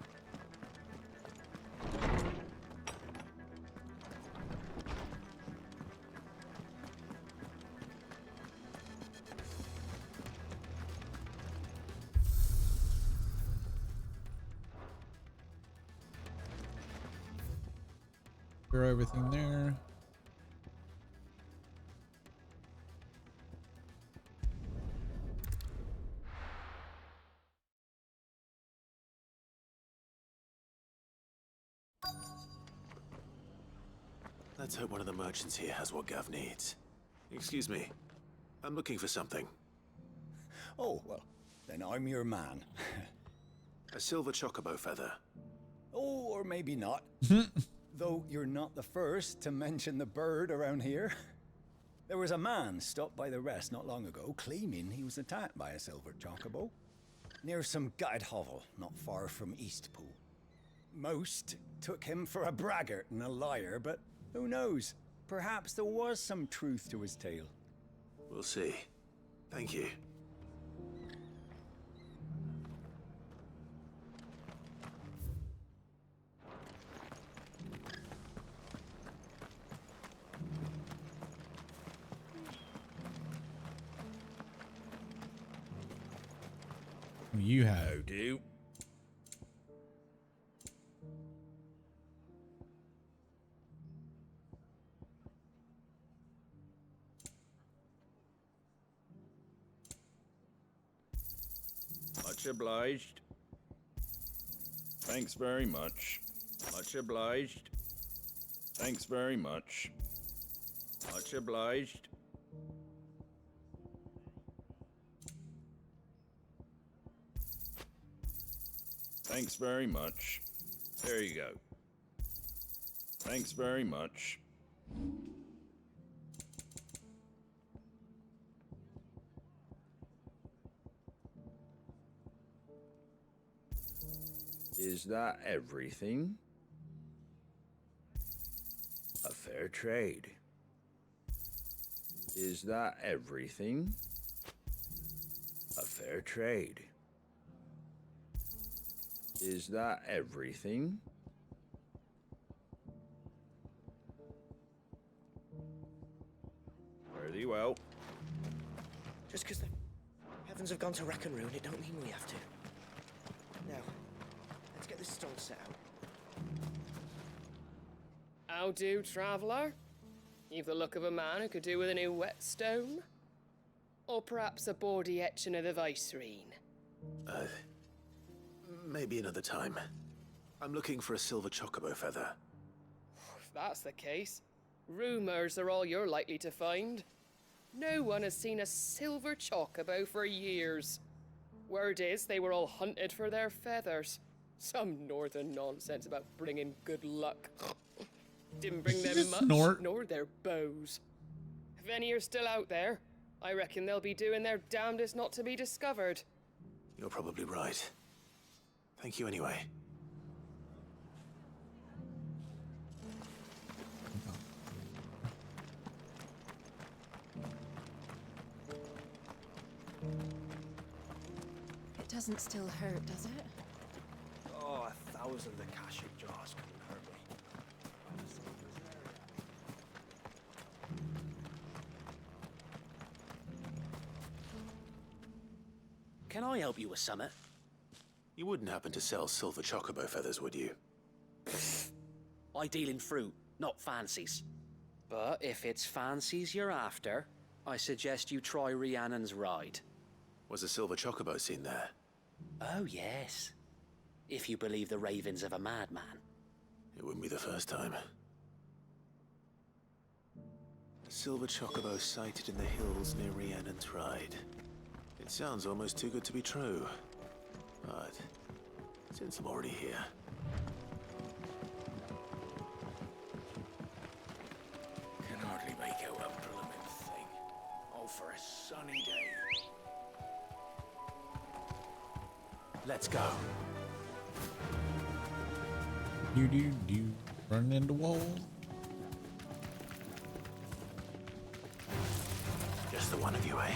Throw everything there. Let's hope one of the merchants here has what Gav needs. Excuse me. I'm looking for something. Oh, well, then I'm your man. A silver chocobo feather. Oh, or maybe not. Though you're not the first to mention the bird around here. There was a man stopped by the rest not long ago claiming he was attacked by a silver chocobo near some gutted hovel not far from Eastpool. Most took him for a braggart and a liar, but who knows? Perhaps there was some truth to his tale. We'll see. Thank you. You have. Do. Much obliged. Thanks very much. Much obliged. Thanks very much. Much obliged. Thanks very much. There you go. Thanks very much. Is that everything? A fair trade. Is that everything? A fair trade. Is that everything? Very well. Just because the heavens have gone to rack and ruin, it don't mean we have to. Now, let's get this stall set out. How do, traveller? You've the look of a man who could do with a new whetstone? Or perhaps a bawdy etching of the Vicereine? Maybe another time. I'm looking for a silver chocobo feather. If that's the case, rumours are all you're likely to find. No one has seen a silver chocobo for years. Word is they were all hunted for their feathers. Some northern nonsense about bringing good luck. Didn't bring them much, nor their bows. If any are still out there, I reckon they'll be doing their damnedest not to be discovered. You're probably right. Thank you anyway. It doesn't still hurt, does it? Oh, 1,000 Akashic jars couldn't hurt me. Can I help you with something? You wouldn't happen to sell silver chocobo feathers, would you? I deal in fruit, not fancies. But if it's fancies you're after, I suggest you try Rhiannon's ride. Was a silver chocobo seen there? Oh, yes. If you believe the ravings of a madman. It wouldn't be the first time. A silver chocobo sighted in the hills near Rhiannon's Ride. It sounds almost too good to be true. But since I'm already here... Can hardly make out a blooming thing. Oh, for a sunny day. Let's go. Do. Running into walls. Just the one of you, eh?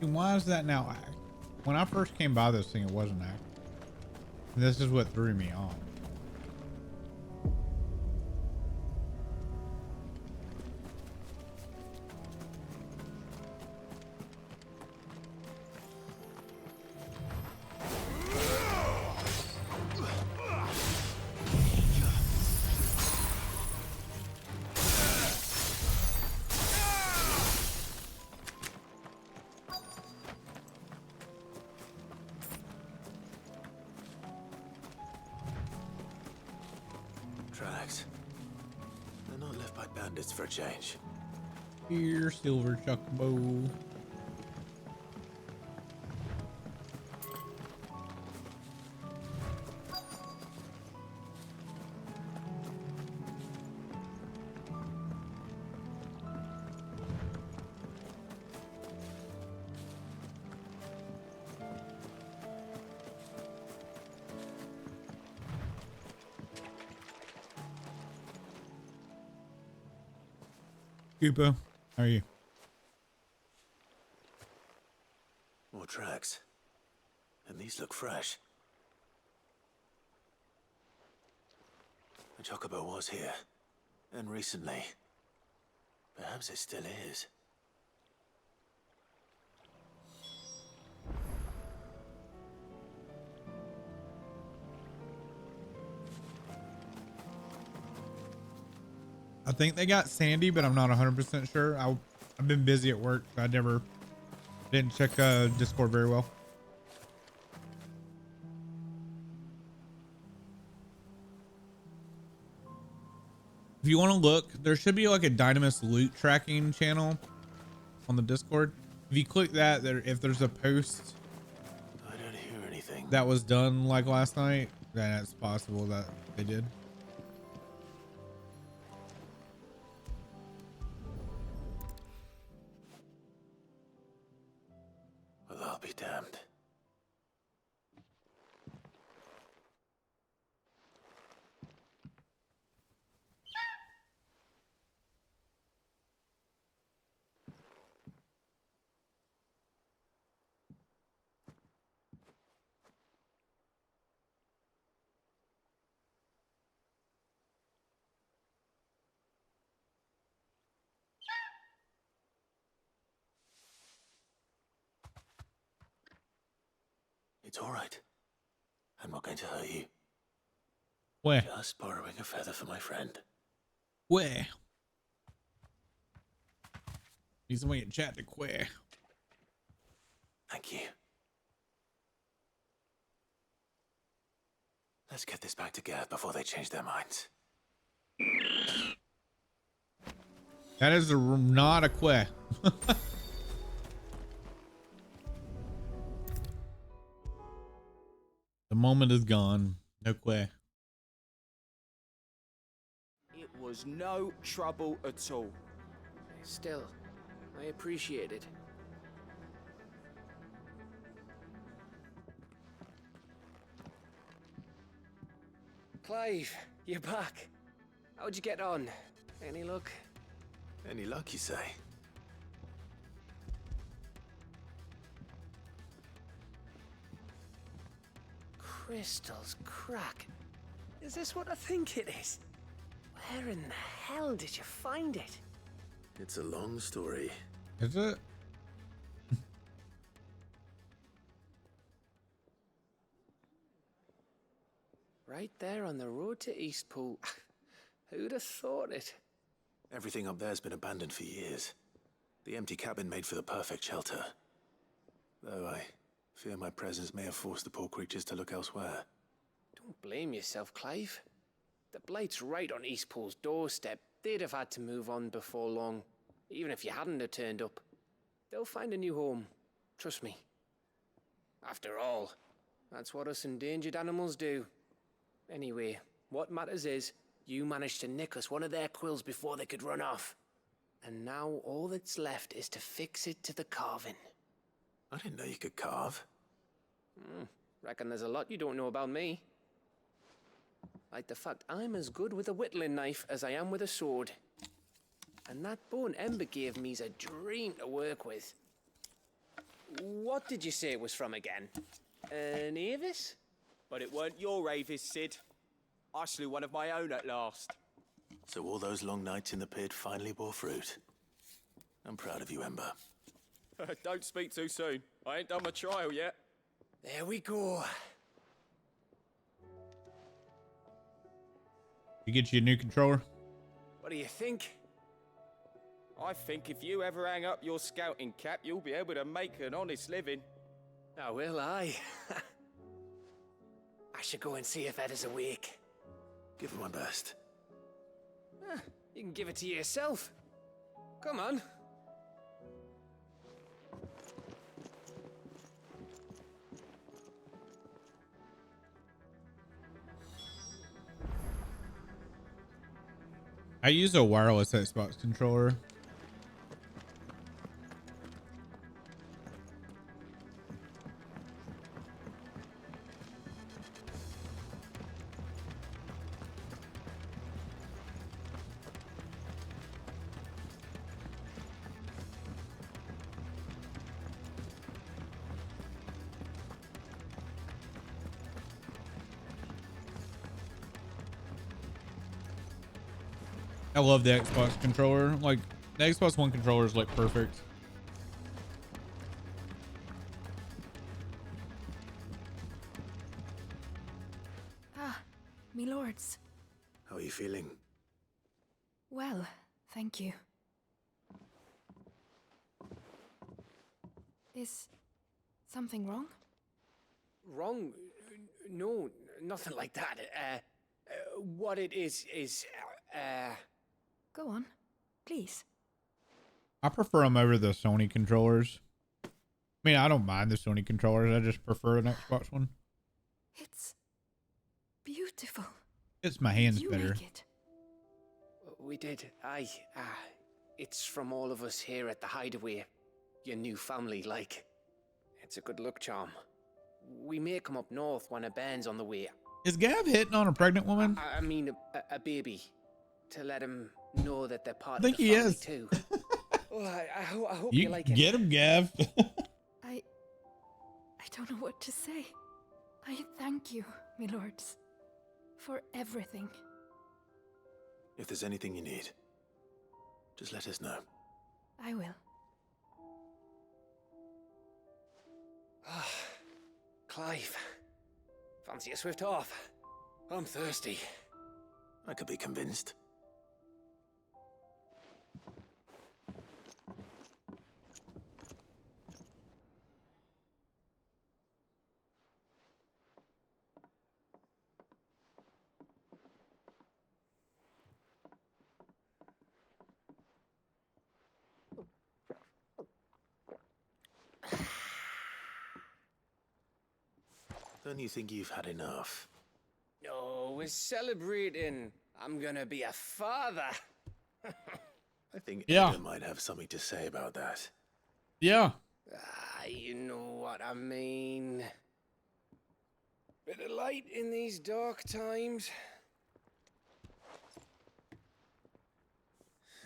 Why is that now act? When I first came by this thing, it wasn't act. This is what threw me off. Tracks. They're not left by bandits for a change. Here, silver chocobo. Koopa, how are you? More tracks. And these look fresh. The chocobo was here. And recently. Perhaps it still is. I think they got Sandy, but I'm not 100% sure. I've been busy at work. So I didn't check Discord very well. If you want to look, there should be like a Dynamis loot tracking channel on the Discord. If you click that, if there's a post I don't hear anything. that was done like last night, then it's possible that they did. A be damned. It's all right. I'm not going to hurt you. Where? Just borrowing a feather for my friend. Where? He's the way in chat to queer. Thank you. Let's get this back to Gareth before they change their minds. That is not a queer. The moment is gone. No queer. It was no trouble at all. Still, I appreciate it. Clive, you're back. How'd you get on? Any luck? Any luck, you say? Crystals crack. Is this what I think it is? Where in the hell did you find it? It's a long story. Is it? Right there on the road to Eastpool. Who'd have thought it? Everything up there's been abandoned for years. The empty cabin made for the perfect shelter. Though I fear my presence may have forced the poor creatures to look elsewhere. Don't blame yourself, Clive. The Blight's right on Eastpool's doorstep. They'd have had to move on before long, even if you hadn't have turned up. They'll find a new home. Trust me. After all, that's what us endangered animals do. Anyway, what matters is, you managed to nick us one of their quills before they could run off. And now all that's left is to fix it to the carving. I didn't know you could carve. Reckon there's a lot you don't know about me. Like the fact I'm as good with a whittling knife as I am with a sword. And that bone Ember gave me's a dream to work with. What did you say it was from again? An Avis? But it weren't your Avis, Sid. I slew one of my own at last. So all those long nights in the pit finally bore fruit. I'm proud of you, Ember. Don't speak too soon. I ain't done my trial yet. There we go. You get you a new controller? What do you think? I think if you ever hang up your scouting cap, you'll be able to make an honest living. Oh, will I? I should go and see if Ed is awake. Give it my best. You can give it to yourself. Come on. I use a wireless Xbox controller. I love the Xbox controller. Like, the Xbox One controller is like perfect. Ah, me lords. How are you feeling? Well, thank you. Is something wrong? Wrong? No, nothing like that. What it is, Go on, please. I prefer them over the Sony controllers. I mean, I don't mind the Sony controllers. I just prefer an Xbox one. It's beautiful. It's my hands Did you better. make it? We did. It's from all of us here at the Hideaway. Your new family, like. It's a good luck charm. We may come up north when a bairn's on the way. Is Gav hitting on a pregnant woman? I mean, a baby. To let him know that they're part I think of the he family is. too. Well, I hope you You like it. get him, Gav. I don't know what to say. I thank you, my lords, for everything. If there's anything you need, just let us know. I will. Clive, fancy a swift off? I'm thirsty. I could be convinced. Don't you think you've had enough? No, we're celebrating. I'm gonna be a father. I think Yeah. Ada might have something to say about that. Yeah. You know what I mean. Bit of light in these dark times.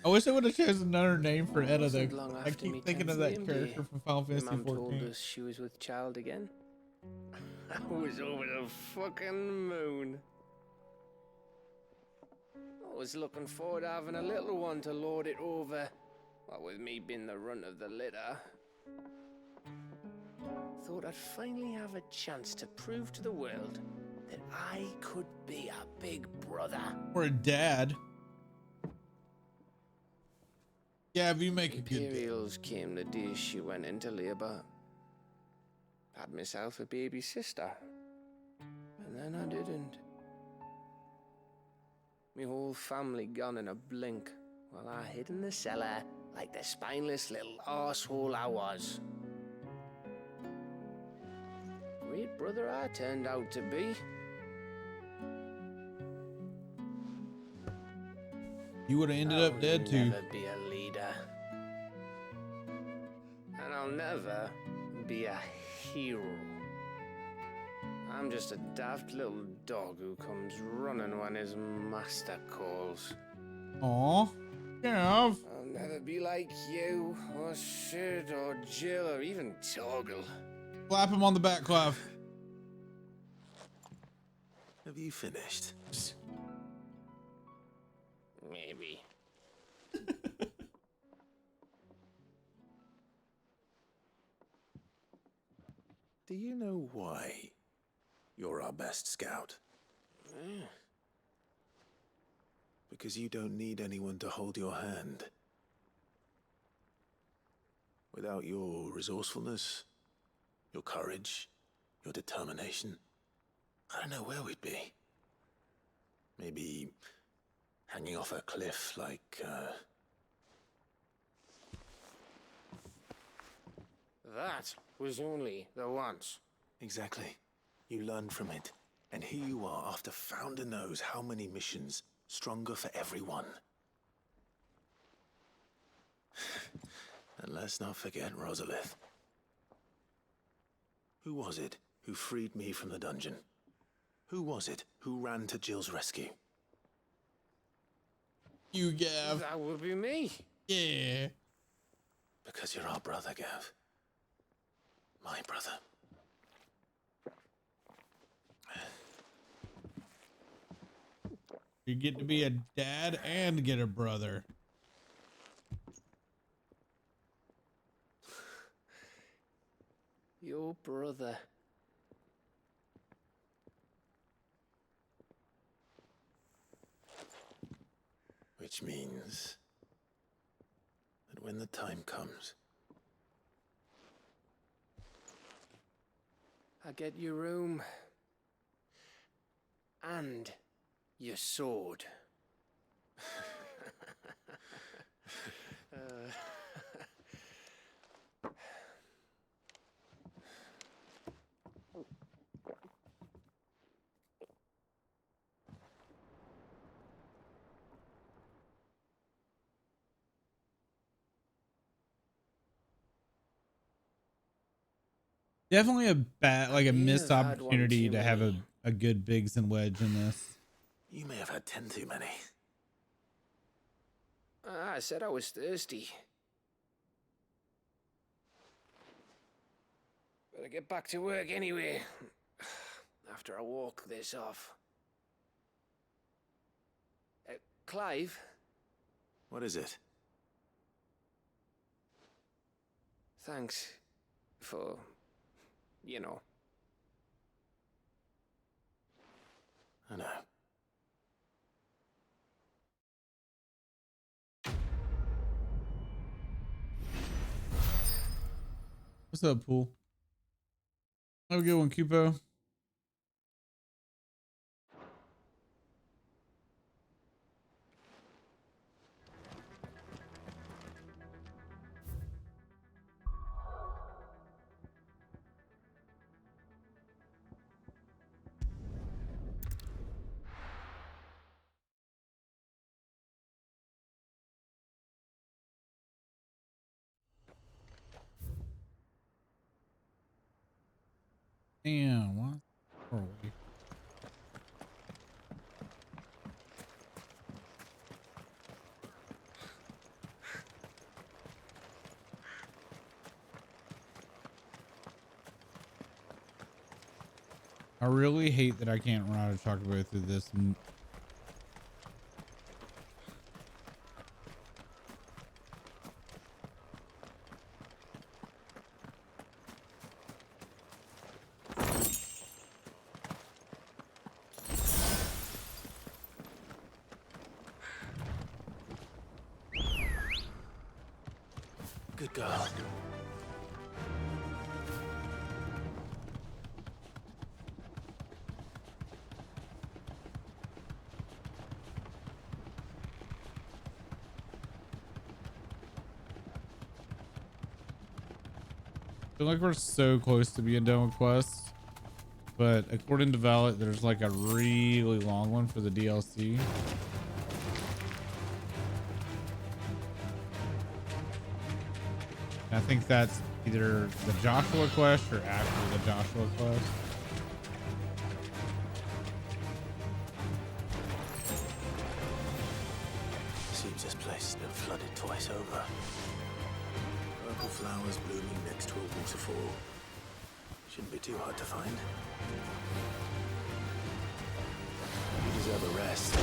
I wish I would have chosen another name for Edda Wasn't though. long I after me keep thinking of 10th that name character day, from Final my Fantasy mum told 14. us she was with child again. I was over the fucking moon. I was looking forward to having a little one to lord it over. What with me being the runt of the litter. Thought I'd finally have a chance to prove to the world that I could be a big brother. Or a dad. Yeah, if you make a good dad. Imperials came the day she went into labor. Had myself a baby sister. And then I didn't. My whole family gone in a blink, while I hid in the cellar like the spineless little arsehole I was. Great brother I turned out to be. You would have ended up dead I'll too. never be a leader. And I'll never be a hero. I'm just a daft little dog who comes running when his master calls. Aw. Gav. I'll never be like you, or Sid, or Jill, or even Torgal. Clap him on the back, Clive. Have you finished? Maybe. Do you know why you're our best scout? Because you don't need anyone to hold your hand. Without your resourcefulness, your courage, your determination, I don't know where we'd be. Maybe hanging off a cliff like, That was only the once. Exactly. You learned from it. And here you are after Founder knows how many missions, stronger for everyone. And let's not forget Rosalith. Who was it who freed me from the dungeon? Who was it who ran to Jill's rescue? You, Gav. That would be me. Yeah. Because you're our brother, Gav. My brother. You get to be a dad and get a brother. Your brother. Which means that when the time comes, I get your room. And your sword. Definitely a bad, like a missed have had one opportunity too to have many. a good Biggs and Wedge in this. You may have had 10 too many. I said I was thirsty. Better get back to work anyway. After I walk this off. Clive? What is it? Thanks for, you know. I know. What's up, Pool? Have a good one, Cupo. Damn, what? Where are we? I really hate that I can't ride a chocobo through this. Good girl. I feel like we're so close to being done with quests, but according to Valet, there's like a really long one for the DLC. I think that's either the Joshua quest or after the Joshua quest. Seems this place has been flooded twice over. Purple flowers blooming next to a waterfall. Shouldn't be too hard to find. You deserve a rest.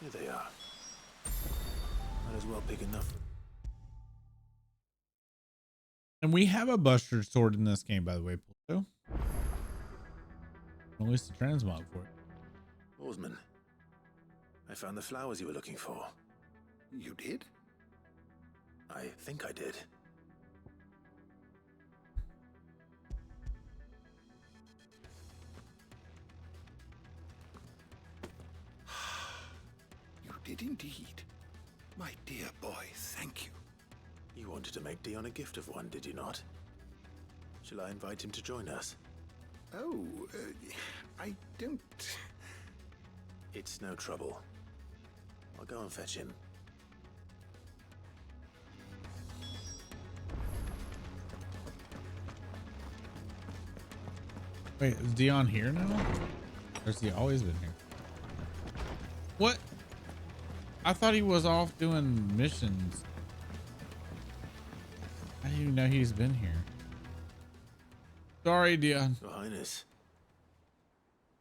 Here they are. Might as well pick enough. And we have a Buster Sword in this game, by the way, Pluto. At least the transmog for it. Oarsman, I found the flowers you were looking for. You did? I think I did. You did indeed. My dear boy, thank you. You wanted to make Dion a gift of one, did you not? Shall I invite him to join us? Oh, I don't... It's no trouble. I'll go and fetch him. Wait, is Dion here now? Or has he always been here? What? I thought he was off doing missions. I didn't even know he's been here. Sorry, Dion. Your Highness,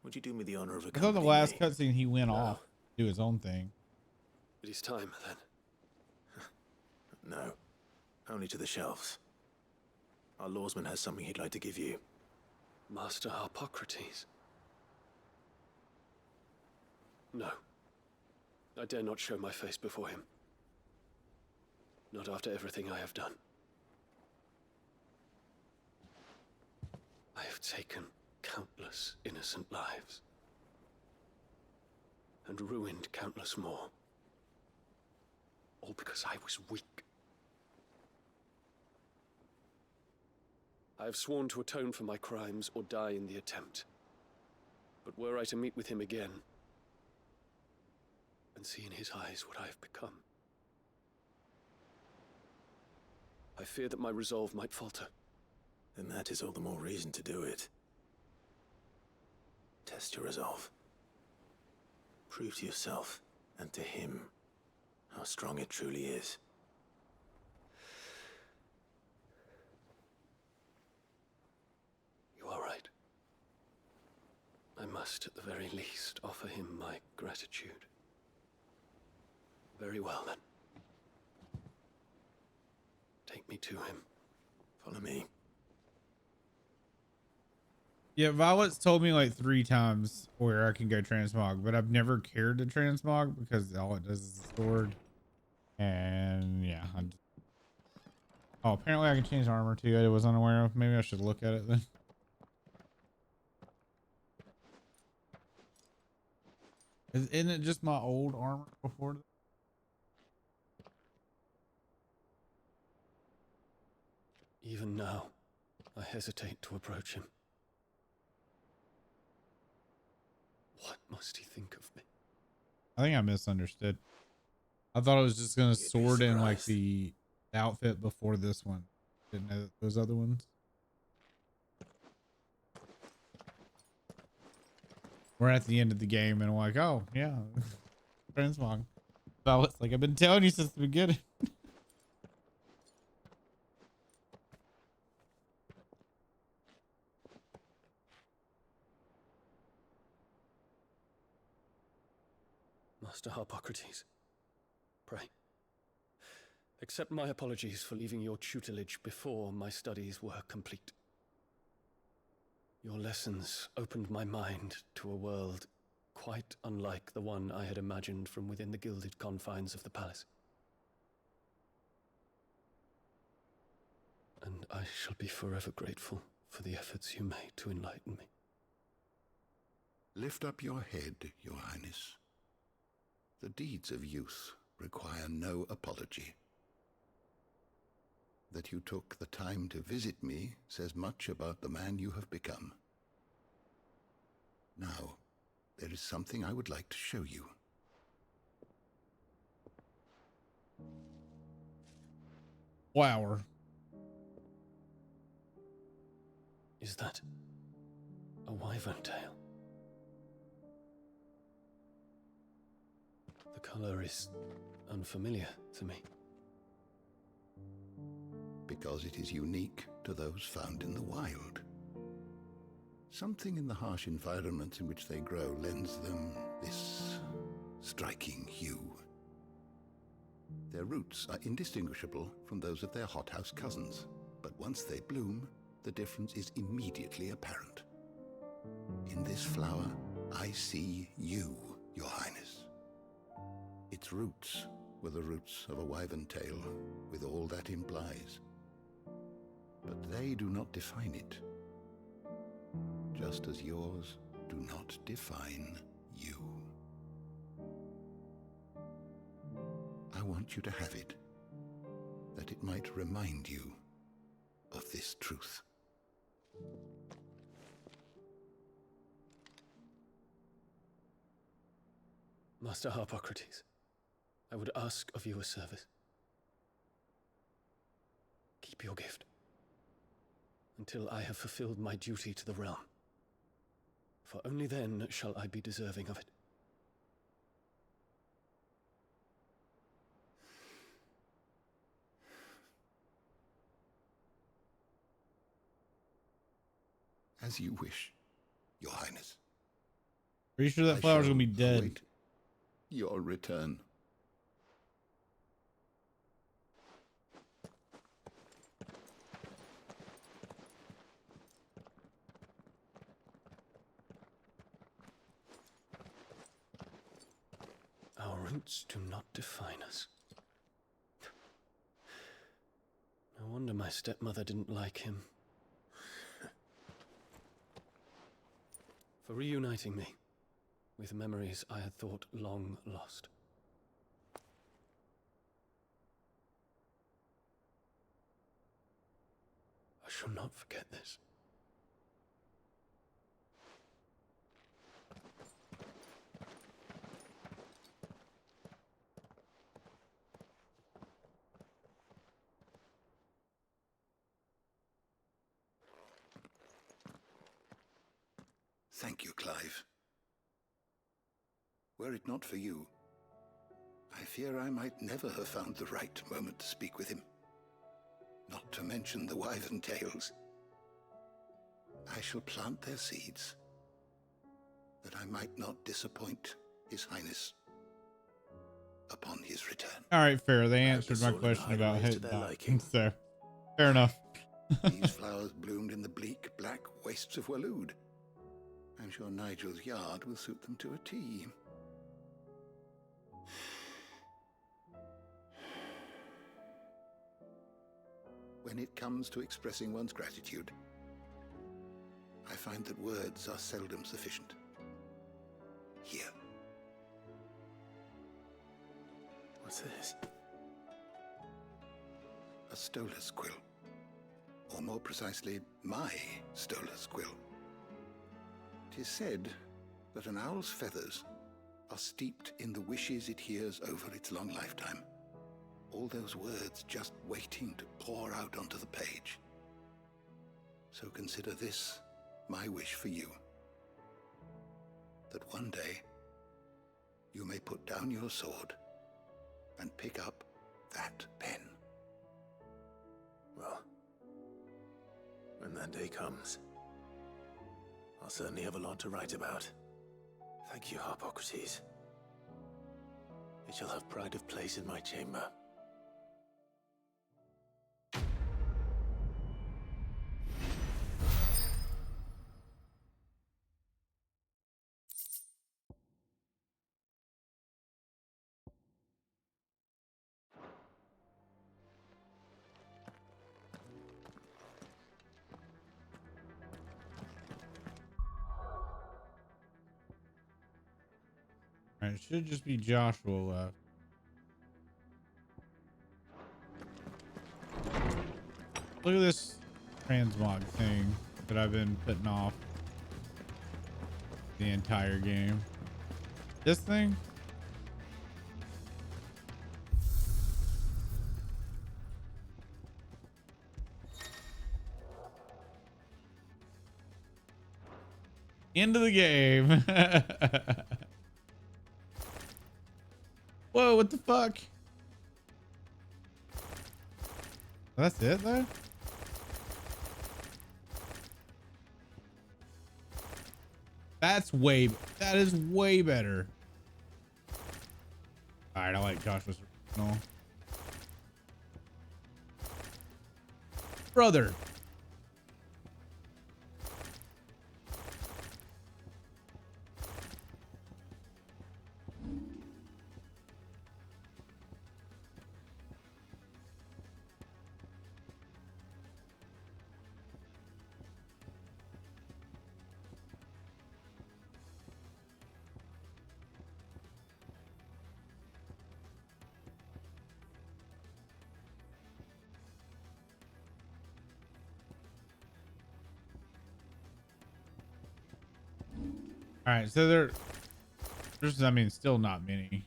would you do me the honor of I thought the accompanying last me? cutscene he went off, do his own thing. It is time, then. No, only to the shelves. Our lawsman has something he'd like to give you. Master Harpocrates. No. I dare not show my face before him. Not after everything I have done. I have taken countless innocent lives. And ruined countless more. All because I was weak. I have sworn to atone for my crimes or die in the attempt. But were I to meet with him again, and see in his eyes what I have become, I fear that my resolve might falter. Then that is all the more reason to do it. Test your resolve. Prove to yourself and to him how strong it truly is. You are right. I must, at the very least, offer him my gratitude. Very well, then. Take me to him. Follow me. Yeah, Violet's told me like 3 times where I can go transmog, but I've never cared to transmog because all it does is the sword. And yeah, oh, apparently I can change armor too. I was unaware of. Maybe I should look at it then. Isn't it just my old armor before? Even now, I hesitate to approach him. What must he think of me? I think I misunderstood. I thought it was just gonna sword in like the outfit before this one. Didn't know those other ones. We're at the end of the game and I'm like, oh yeah, transmog. So it's like I've been telling you since the beginning. Master Harpocrates, pray, accept my apologies for leaving your tutelage before my studies were complete. Your lessons opened my mind to a world quite unlike the one I had imagined from within the gilded confines of the palace. And I shall be forever grateful for the efforts you made to enlighten me. Lift up your head, Your Highness. The deeds of youth require no apology. That you took the time to visit me says much about the man you have become. Now, there is something I would like to show you. Flower. Is that a wyvern tail? The color is unfamiliar to me. Because it is unique to those found in the wild. Something in the harsh environments in which they grow lends them this striking hue. Their roots are indistinguishable from those of their hothouse cousins, but once they bloom, the difference is immediately apparent. In this flower, I see you, Your Highness. Its roots were the roots of a wyvern tail, with all that implies. But they do not define it, just as yours do not define you. I want you to have it, that it might remind you of this truth. Master Harpocrates, I would ask of you a service. Keep your gift until I have fulfilled my duty to the realm, for only then shall I be deserving of it. As you wish, Your Highness. Are you sure that flower's gonna be dead? Await your return. Our roots do not define us. No wonder my stepmother didn't like him. For reuniting me with memories I had thought long lost. I shall not forget this. Thank you, Clive. Were it not for you, I fear I might never have found the right moment to speak with him. Not to mention the Wyvern tales. I shall plant their seeds, that I might not disappoint His Highness upon his return. All right, fair. They answered my question about hit liking. So, fair enough. These flowers bloomed in the bleak, black wastes of Waloed. I'm sure Nigel's yard will suit them to a T. When it comes to expressing one's gratitude, I find that words are seldom sufficient. Here. What's this? A Stolas quill. Or more precisely, my Stolas quill. 'Tis said that an owl's feathers are steeped in the wishes it hears over its long lifetime. All those words just waiting to pour out onto the page. So consider this my wish for you. That one day you may put down your sword and pick up that pen. Well, when that day comes, I'll certainly have a lot to write about. Thank you, Harpocrates. It shall have pride of place in my chamber. All right, it should just be Joshua left. Look at this transmog thing that I've been putting off the entire game. This thing? End of the game. Whoa, what the fuck? That's it though? That is way better. All right, I like Joshua's original. Brother. All right, so there's, I mean, still not many.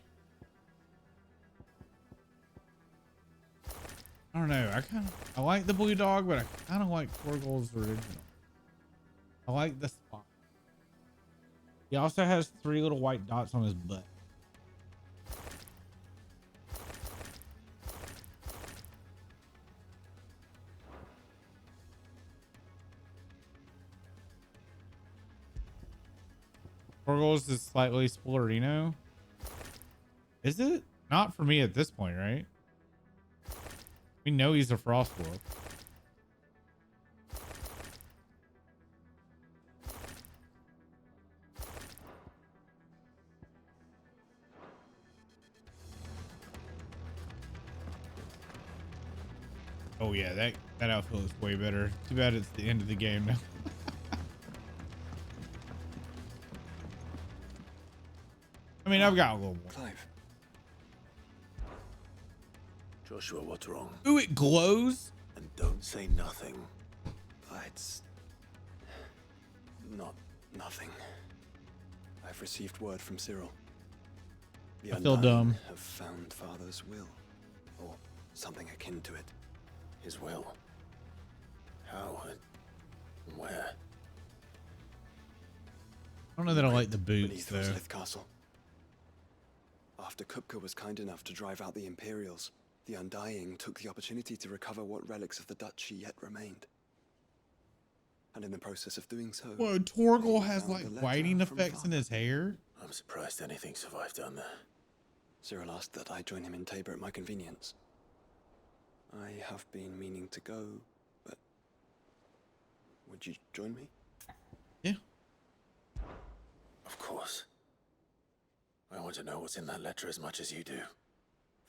I don't know. I like the blue dog, but I kind of like Torgal's original. I like the spot. He also has 3 little white dots on his butt. Torgal's is slightly Spoilerino. Is it? Not for me at this point, right? We know he's a Frostwolf. Oh yeah, that outfit looks way better. Too bad it's the end of the game now. I mean, I've got a little more. Clive. Joshua, what's wrong? Ooh, it glows. And don't say nothing. It's not nothing. I've received word from Cyril. The I feel Undying dumb. have found Father's will, or something akin to it. His will? How and where? I don't know that I like the boots Beneath though. Rosalith Castle. After Kupka was kind enough to drive out the Imperials, the Undying took the opportunity to recover what relics of the duchy yet remained. And in the process of doing so... Whoa, Torgal they has found like a letter whiting from effects in Father. his hair. I'm surprised anything survived down there. Cyril asked that I join him in Tabor at my convenience. I have been meaning to go, but... Would you join me? Yeah. Of course. I want to know what's in that letter as much as you do.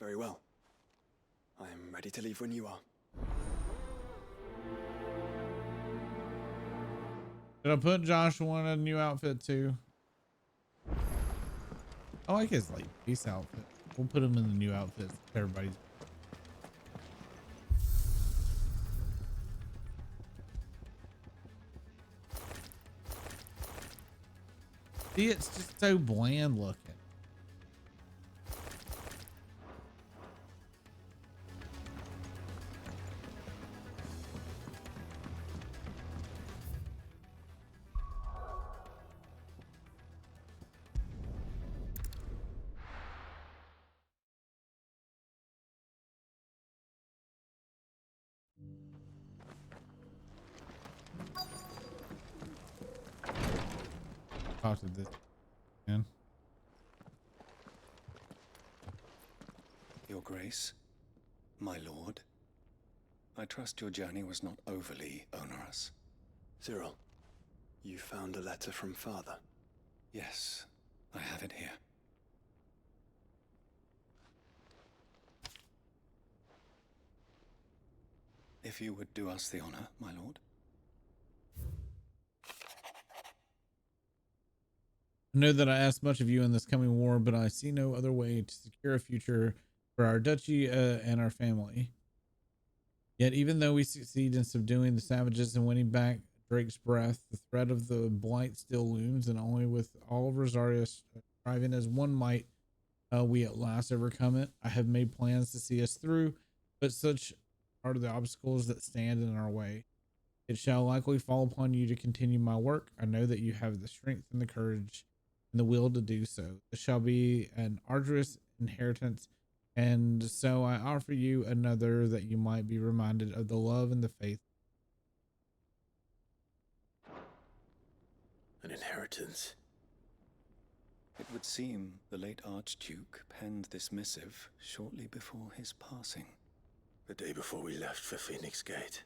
Very well. I am ready to leave when you are. Did I put Joshua in a new outfit too? I like his like base outfit. We'll put him in the new outfits. Everybody's. See, it's just so bland looking. Talk to this man. Your Grace, my lord, I trust your journey was not overly onerous. Cyril, you found a letter from Father? Yes, I have it here. If you would do us the honor, my lord. I know that I asked much of you in this coming war, but I see no other way to secure a future for our duchy and our family. Yet, even though we succeed in subduing the savages and winning back Drake's breath, the threat of the blight still looms, and only with all of Rosaria striving as one might, we at last overcome it. I have made plans to see us through, but such are the obstacles that stand in our way. It shall likely fall upon you to continue my work. I know that you have the strength and the courage and the will to do so. This shall be an arduous inheritance, and so I offer you another that you might be reminded of the love and the faith. An inheritance? It would seem the late Archduke penned this missive shortly before his passing. The day before we left for Phoenix Gate.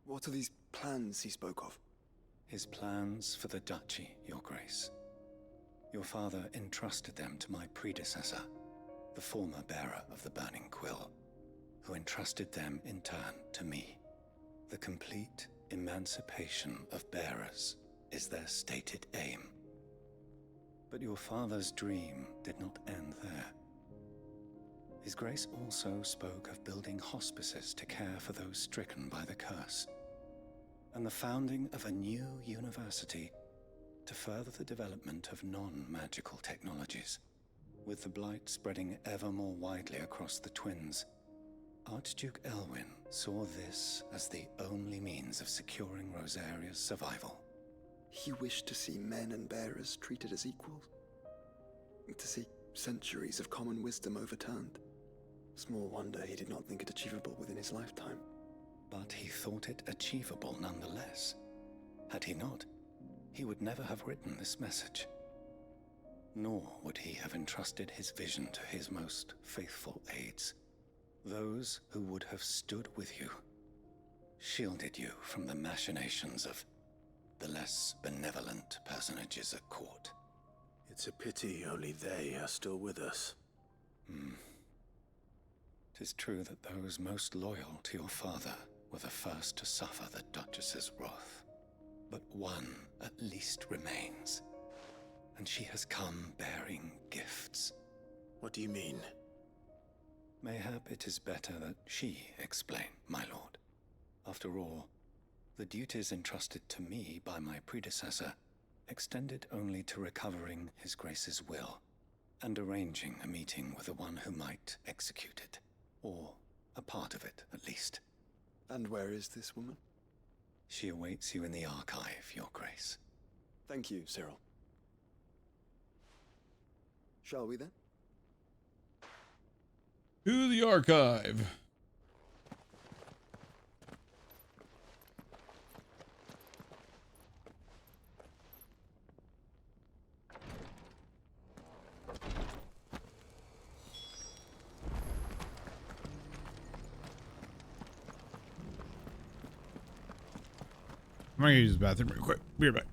What are these plans he spoke of? His plans for the duchy, Your Grace. Your father entrusted them to my predecessor, the former bearer of the Burning Quill, who entrusted them in turn to me. The complete emancipation of bearers is their stated aim. But your father's dream did not end there. His Grace also spoke of building hospices to care for those stricken by the curse, and the founding of a new university to further the development of non-magical technologies. With the blight spreading ever more widely across the Twins, Archduke Elwyn saw this as the only means of securing Rosaria's survival. He wished to see men and bearers treated as equals. To see centuries of common wisdom overturned. Small wonder he did not think it achievable within his lifetime. But he thought it achievable nonetheless. Had he not, he would never have written this message. Nor would he have entrusted his vision to his most faithful aides, those who would have stood with you, shielded you from the machinations of the less benevolent personages at court. It's a pity only they are still with us. 'Tis true that those most loyal to your father were the first to suffer the Duchess's wrath. But one at least remains, and she has come bearing gifts. What do you mean? Mayhap it is better that she explain, my lord. After all, the duties entrusted to me by my predecessor extended only to recovering His Grace's will and arranging a meeting with the one who might execute it, or a part of it at least. And where is this woman? She awaits you in the archive, Your Grace. Thank you, Cyril. Shall we then? To the archive. I'm gonna use the bathroom real quick. Be right back.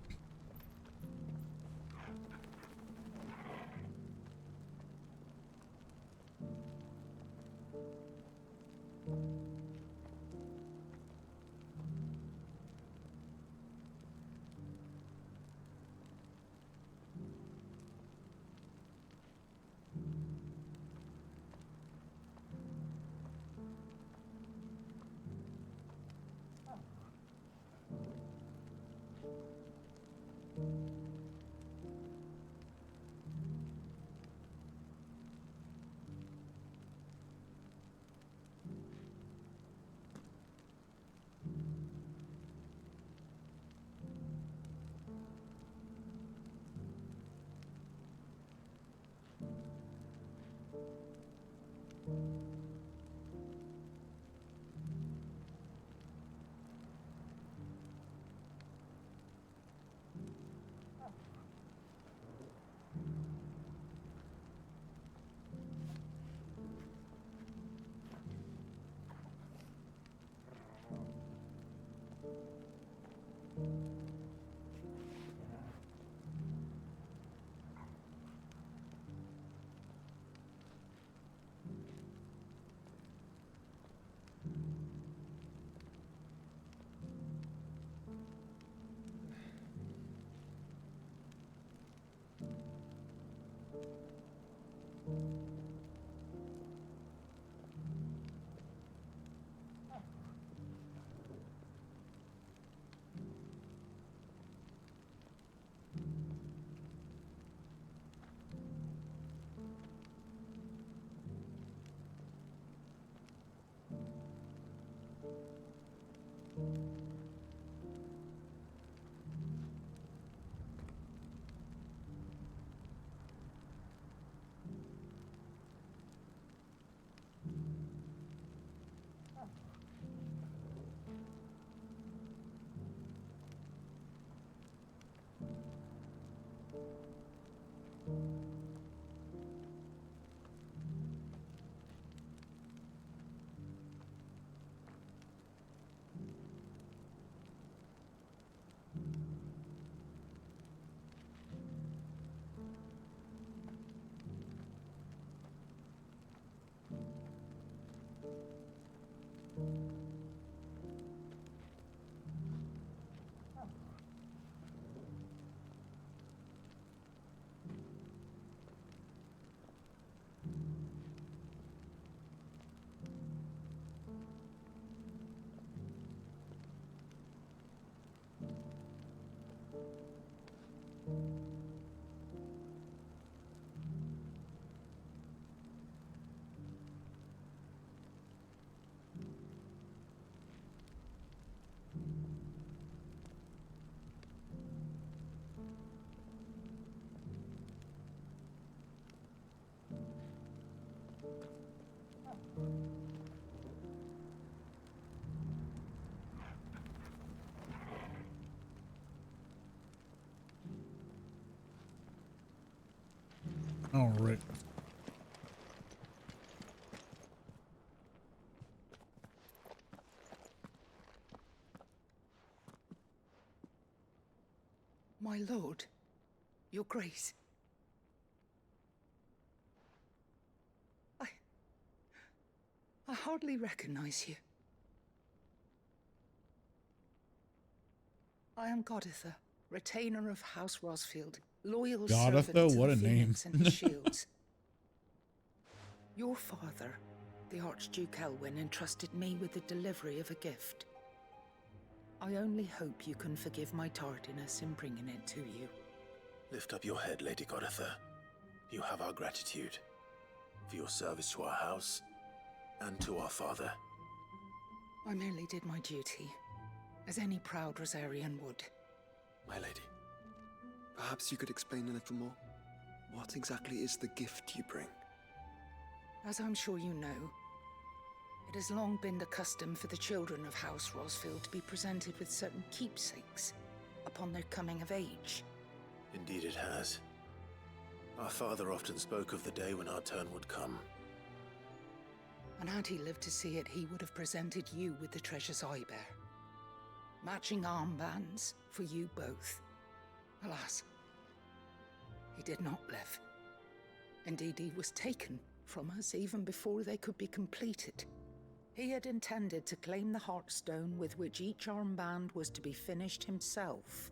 All right. My lord, your grace. I hardly recognize you. I am Goditha, retainer of House Rosfield, loyal servant Goditha, to what the a name. Phoenix and his shields. Your father, the Archduke Elwyn, entrusted me with the delivery of a gift. I only hope you can forgive my tardiness in bringing it to you. Lift up your head, Lady Goditha. You have our gratitude for your service to our house and to our father. I merely did my duty, as any proud Rosarian would. My lady, perhaps you could explain a little more? What exactly is the gift you bring? As I'm sure you know, it has long been the custom for the children of House Rosfield to be presented with certain keepsakes upon their coming of age. Indeed it has. Our father often spoke of the day when our turn would come. And had he lived to see it, he would have presented you with the treasures I bear. Matching armbands for you both. Alas, he did not live. Indeed, he was taken from us even before they could be completed. He had intended to claim the Heartstone with which each armband was to be finished himself,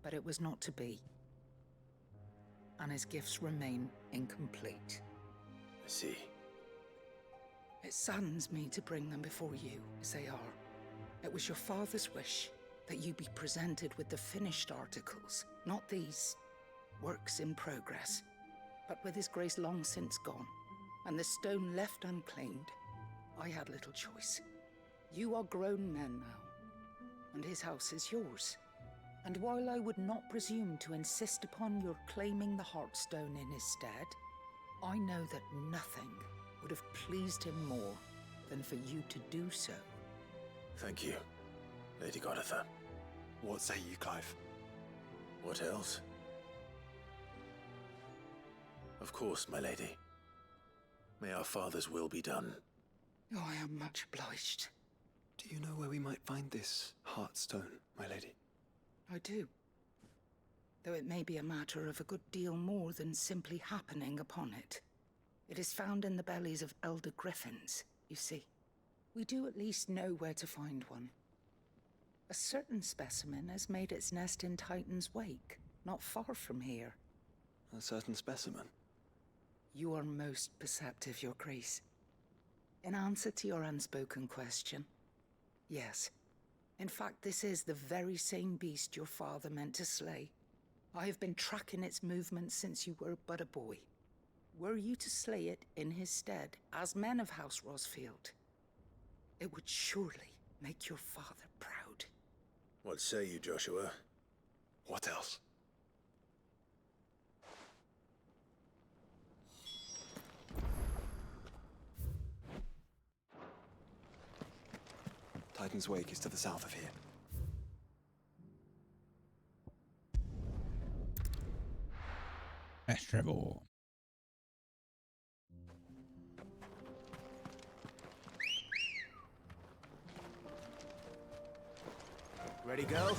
but it was not to be. And his gifts remain incomplete. I see. It saddens me to bring them before you, as they are. It was your father's wish that you be presented with the finished articles, not these works in progress. But with his grace long since gone, and the stone left unclaimed, I had little choice. You are grown men now, and his house is yours. And while I would not presume to insist upon your claiming the Heartstone in his stead, I know that nothing would have pleased him more than for you to do so. Thank you, Lady Goditha. What say you, Clive? What else? Of course, my lady. May our father's will be done. Oh, I am much obliged. Do you know where we might find this Heartstone, my lady? I do. Though it may be a matter of a good deal more than simply happening upon it. It is found in the bellies of elder griffins, you see. We do at least know where to find one. A certain specimen has made its nest in Titan's Wake, not far from here. A certain specimen? You are most perceptive, Your Grace. In answer to your unspoken question, yes. In fact, this is the very same beast your father meant to slay. I have been tracking its movements since you were but a boy. Were you to slay it in his stead, as men of House Rosfield, it would surely make your father proud. What say you, Joshua? What else? Titan's Wake is to the south of here. Fast travel. Ready, girl?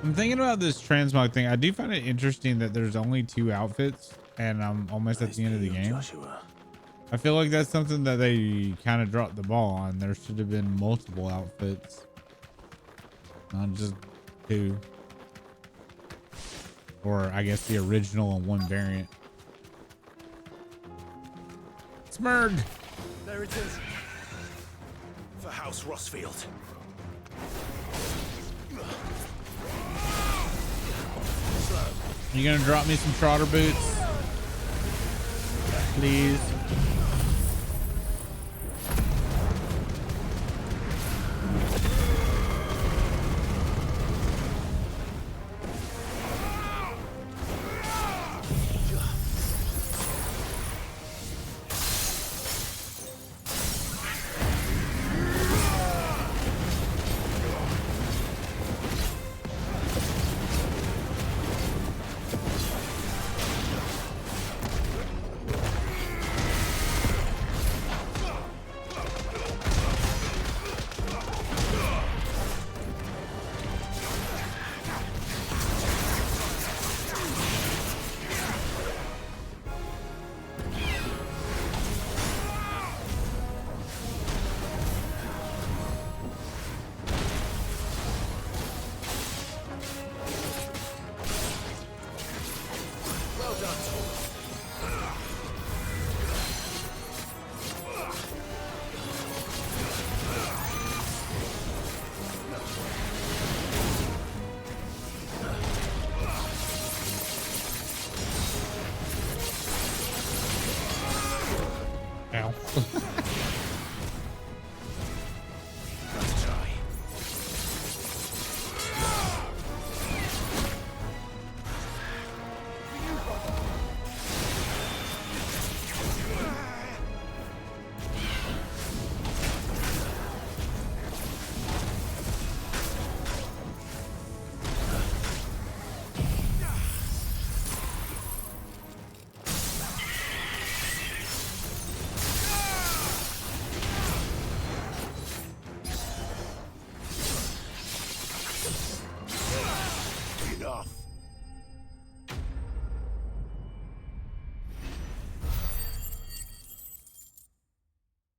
I'm thinking about this transmog thing. I do find it interesting that there's only 2 outfits and I'm almost at the end of the game. Joshua. I feel like that's something that they kind of dropped the ball on. There should have been multiple outfits, not just 2. Or I guess the original and 1 variant. Smurg! There it is. For House Rosfield. You gonna drop me some trotter boots? Please.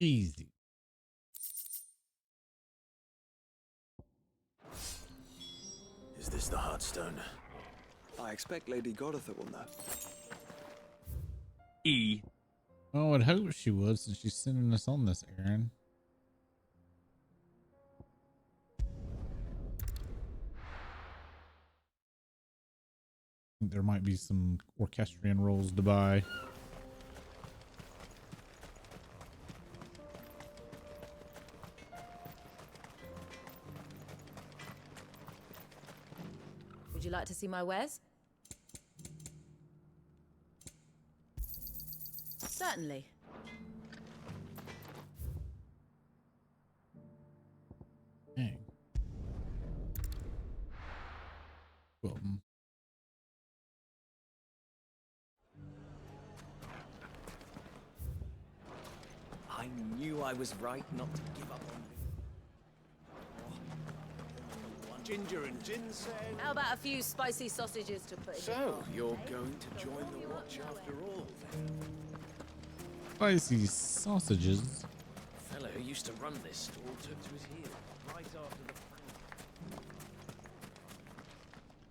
Easy. Is this the Heartstone? I expect Lady Goditha will know. Oh, I'd hope she would, since she's sending us on this errand. There might be some orchestrion rolls to buy. Would you like to see my wares? Certainly. Dang. Well, I knew I was right not to give up on me. Ginger and ginseng. How about a few spicy sausages to put in your So, pot, you're eh? going to join the Watch after all, then? spicy sausages. The fellow who used to run this stall took to his heels right after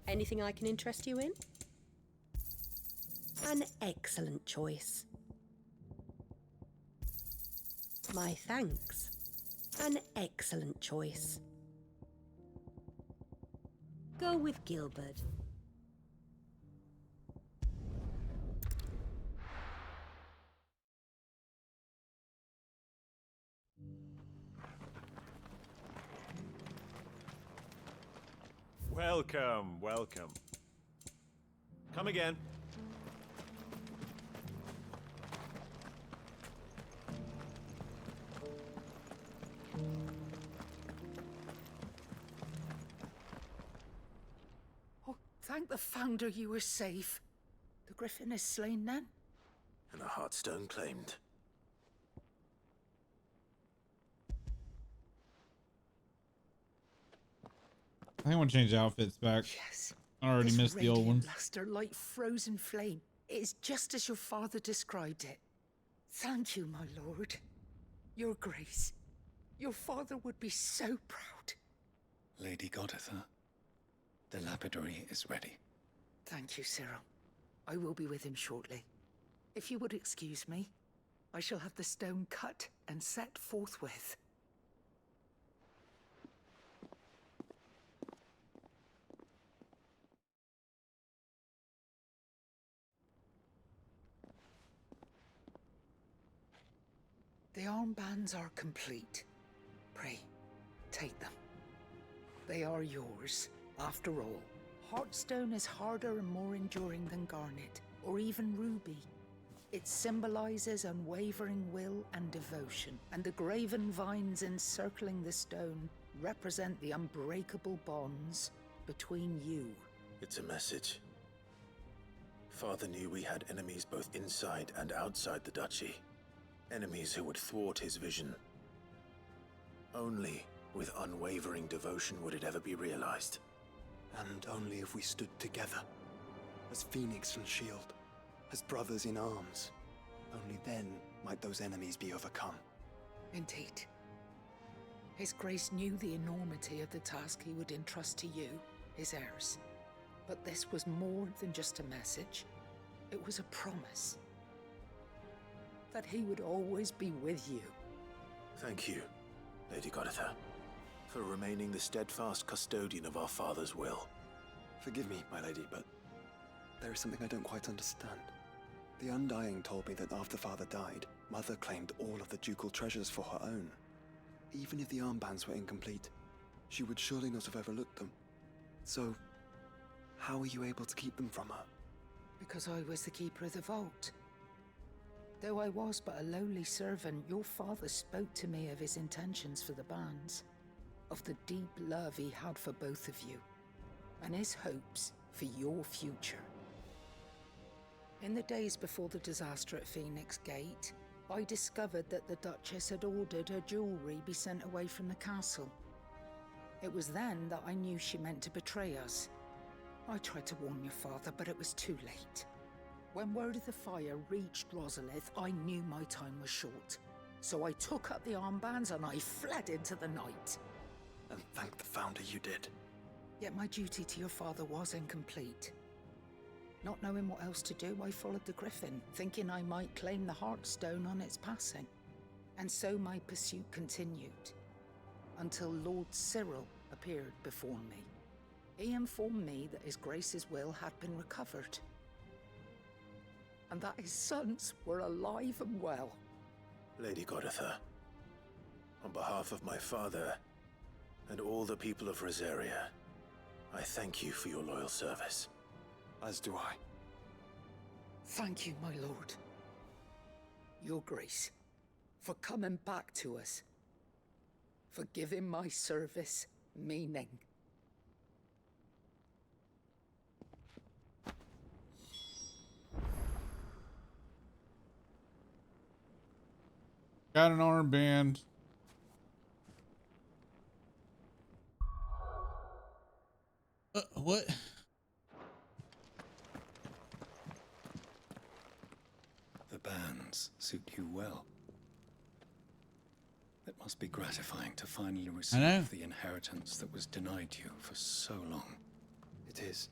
the Anything I can interest you in? An excellent choice. My thanks. An excellent choice. Go with Gilbert. Welcome, welcome. Come again. Oh, thank the Founder you were safe. The Griffin is slain then? And the Heartstone claimed. I think I want to change outfits back. Yes. I already This missed the old radiant ones. luster like frozen flame. It is just as your father described it. Thank you, my lord. Your Grace. Your father would be so proud. Lady Goditha, the lapidary is ready. Thank you, Cyril. I will be with him shortly. If you would excuse me, I shall have the stone cut and set forthwith. The armbands are complete. Pray, take them. They are yours, after all. Heartstone is harder and more enduring than garnet, or even ruby. It symbolizes unwavering will and devotion, and the graven vines encircling the stone represent the unbreakable bonds between you. It's a message. Father knew we had enemies both inside and outside the duchy. Enemies who would thwart his vision. Only with unwavering devotion would it ever be realized. And only if we stood together, as Phoenix and Shield, as brothers in arms. Only then might those enemies be overcome. Indeed. His Grace knew the enormity of the task he would entrust to you, his heirs. But this was more than just a message. It was a promise. That he would always be with you. Thank you, Lady Goditha, for remaining the steadfast custodian of our father's will. Forgive me, my lady, but there is something I don't quite understand. The Undying told me that after Father died, Mother claimed all of the ducal treasures for her own. Even if the armbands were incomplete, she would surely not have overlooked them. So, how were you able to keep them from her? Because I was the keeper of the vault. Though I was but a lowly servant, your father spoke to me of his intentions for the bands, of the deep love he had for both of you, and his hopes for your future. In the days before the disaster at Phoenix Gate, I discovered that the Duchess had ordered her jewelry be sent away from the castle. It was then that I knew she meant to betray us. I tried to warn your father, but it was too late. When word of the fire reached Rosalith, I knew my time was short. So I took up the armbands and I fled into the night. And thank the Founder you did. Yet my duty to your father was incomplete. Not knowing what else to do, I followed the Griffin, thinking I might claim the Heartstone on its passing. And so my pursuit continued, until Lord Cyril appeared before me. He informed me that His Grace's will had been recovered, and that his sons were alive and well. Lady Goditha, on behalf of my father and all the people of Rosaria, I thank you for your loyal service. As do I. Thank you, my lord. Your Grace, for coming back to us, for giving my service meaning. Got an armband. What? The bands suit you well. It must be gratifying to finally receive the inheritance that was denied you for so long. It is.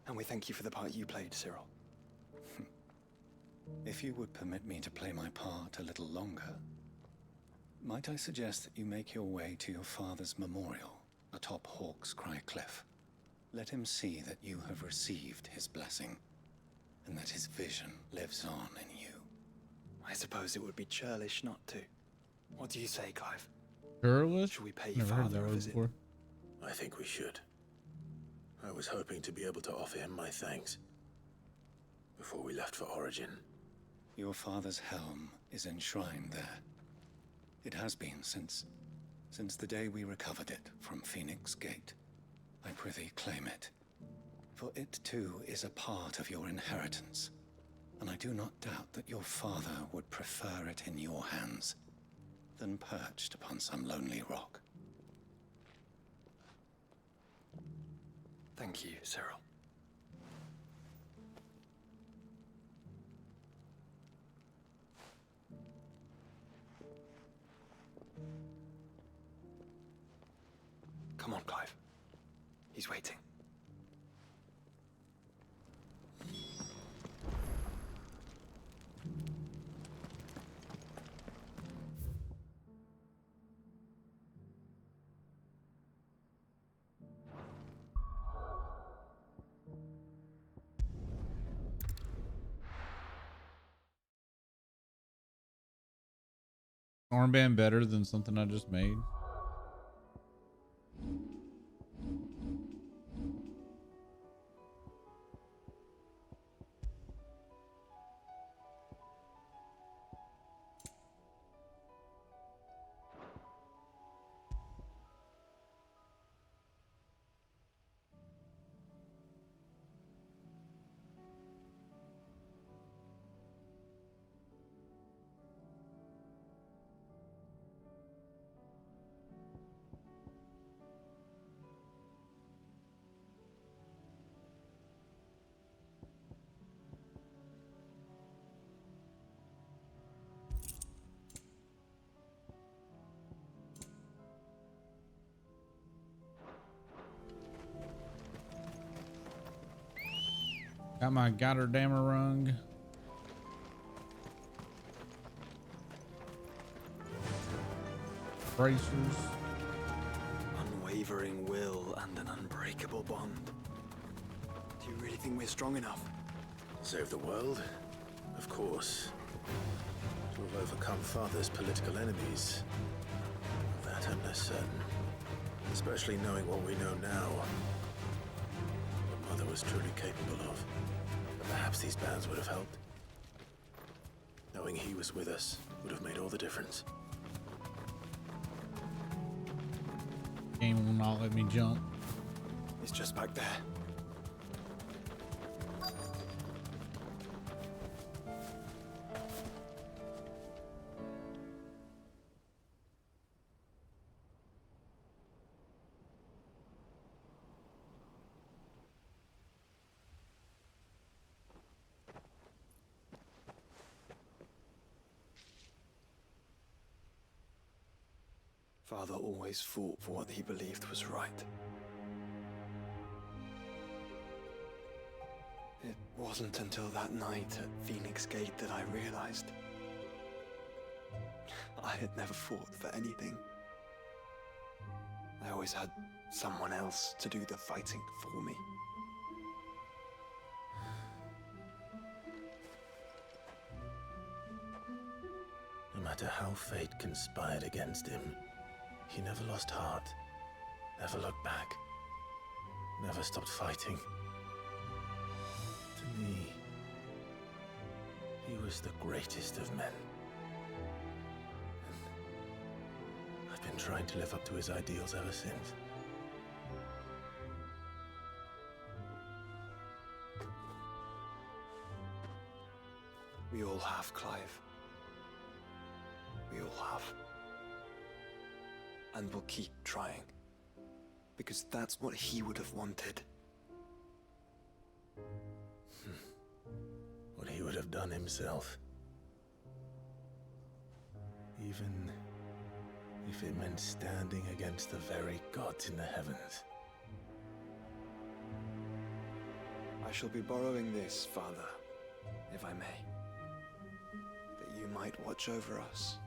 And we thank you for the part you played, Cyril. If you would permit me to play my part a little longer, might I suggest that you make your way to your father's memorial atop Hawk's Cry Cliff? Let him see that you have received his blessing, and that his vision lives on in you. I suppose it would be churlish not to. What do you say, Clive? Churlish? Should we pay Never heard Father that a word visit? before. I think we should. I was hoping to be able to offer him my thanks before we left for Origin. Your father's helm is enshrined there. It has been since the day we recovered it from Phoenix Gate. I prithee claim it, for it too is a part of your inheritance, and I do not doubt that your father would prefer it in your hands than perched upon some lonely rock. Thank you, Cyril. Come on, Clive. He's waiting. Armband better than something I just made. Got my Gotterdammerung. Bracers. Unwavering will and an unbreakable bond. Do you really think we're strong enough? Save the world Of course. To have overcome Father's political enemies. That I'm less certain. Especially knowing what we know now. What Mother was truly capable of. But perhaps these bands would have helped. Knowing he was with us would have made all the difference. Game will not let me jump. It's just back there. Father always fought for what he believed was right. It wasn't until that night at Phoenix Gate that I realized I had never fought for anything. I always had someone else to do the fighting for me. No matter how fate conspired against him, he never lost heart, never looked back, never stopped fighting. To me, he was the greatest of men. And I've been trying to live up to his ideals ever since. We all have, Clive. We all have. And we'll keep trying. Because that's what he would have wanted. What he would have done himself. Even if it meant standing against the very gods in the heavens. I shall be borrowing this, Father, if I may. That you might watch over us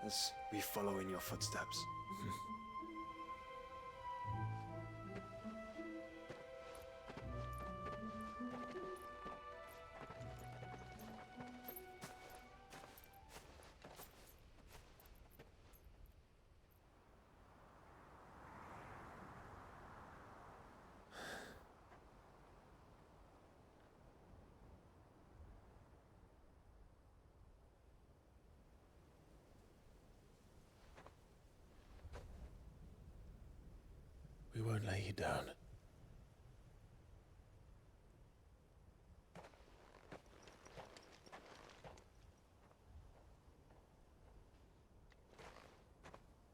as we follow in your footsteps. We won't lay you down.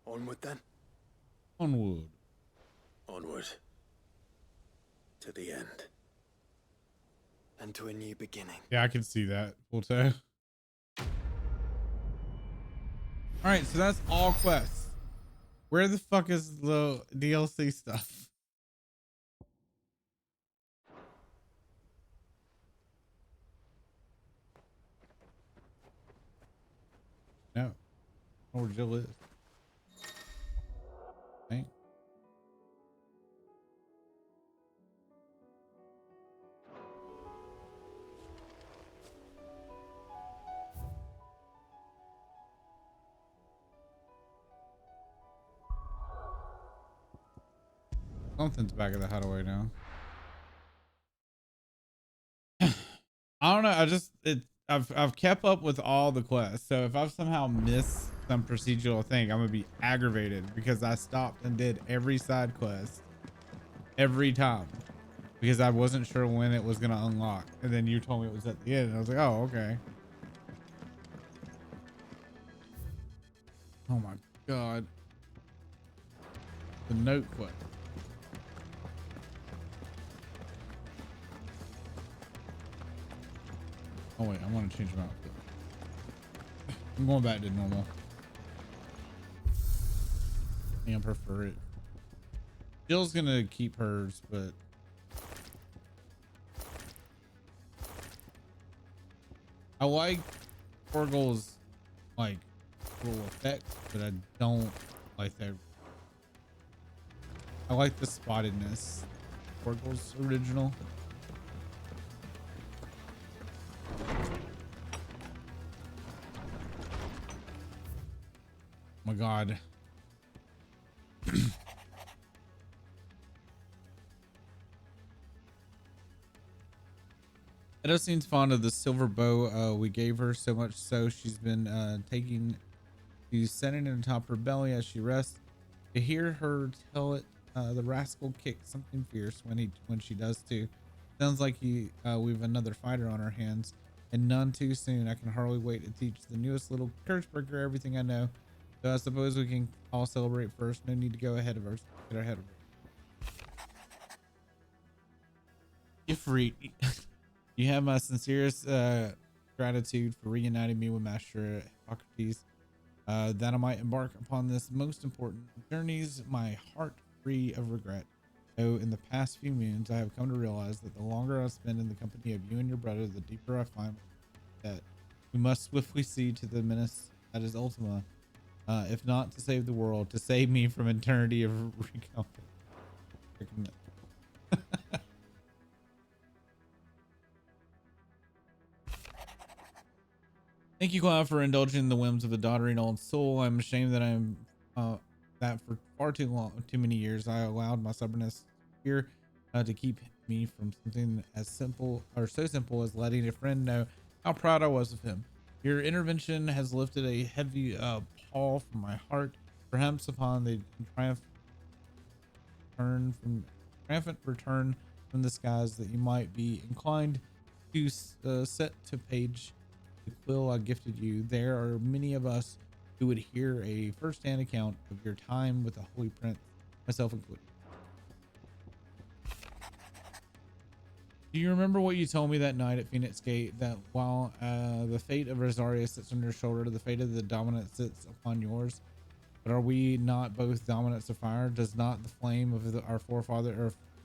Onward then. Onward. Onward. To the end. And to a new beginning. Yeah, I can see that. Voltaire. Alright, so that's all quests. Where the fuck is the DLC stuff? No. I know where Jill is. Hey. Something's back at the hideaway now. I don't know. I've kept up with all the quests. So if I've somehow missed some procedural thing, I'm gonna be aggravated because I stopped and did every side quest every time because I wasn't sure when it was gonna unlock. And then you told me it was at the end. And I was like, oh, okay. Oh my God. The note quest. Oh wait, I want to change them out. I'm going back to normal. I think I prefer it. Jill's gonna keep hers, but I like Porgal's like little effects, but I don't like their. I like the spottedness. Porgal's original. my God. Edo seems fond of the silver bow we gave her, so much so she's been setting it atop her belly as she rests. To hear her tell it, the rascal kicks something fierce when she does too. Sounds like we've another fighter on our hands, and none too soon. I can hardly wait to teach the newest little Kirchberger everything I know. So I suppose we can all celebrate first. No need to go ahead of her. Get ahead of her. Ifrit, you have my sincerest gratitude for reuniting me with Master Hippocrates. That I might embark upon this most important journeys, my heart free of regret. Though in the past few moons, I have come to realize that the longer I spend in the company of you and your brother, the deeper I find that we must swiftly see to the menace that is Ultima, if not to save the world, to save me from eternity of recounting. Thank you, Cloud, for indulging the whims of a doddering old soul. I'm ashamed that that for far too many years I allowed my stubbornness here to keep me from something as simple as letting a friend know how proud I was of him. Your intervention has lifted a heavy pall from my heart, perhaps upon the triumphant return from the skies, that you might be inclined to set to page the quill I gifted you. There are many of us who would hear a first-hand account of your time with the Holy Prince, myself included. Do you remember what you told me that night at Phoenix Gate? That while the fate of Rosaria sits on your shoulder, the fate of the dominant sits upon yours. But are we not both dominants of fire? Does not the flame of our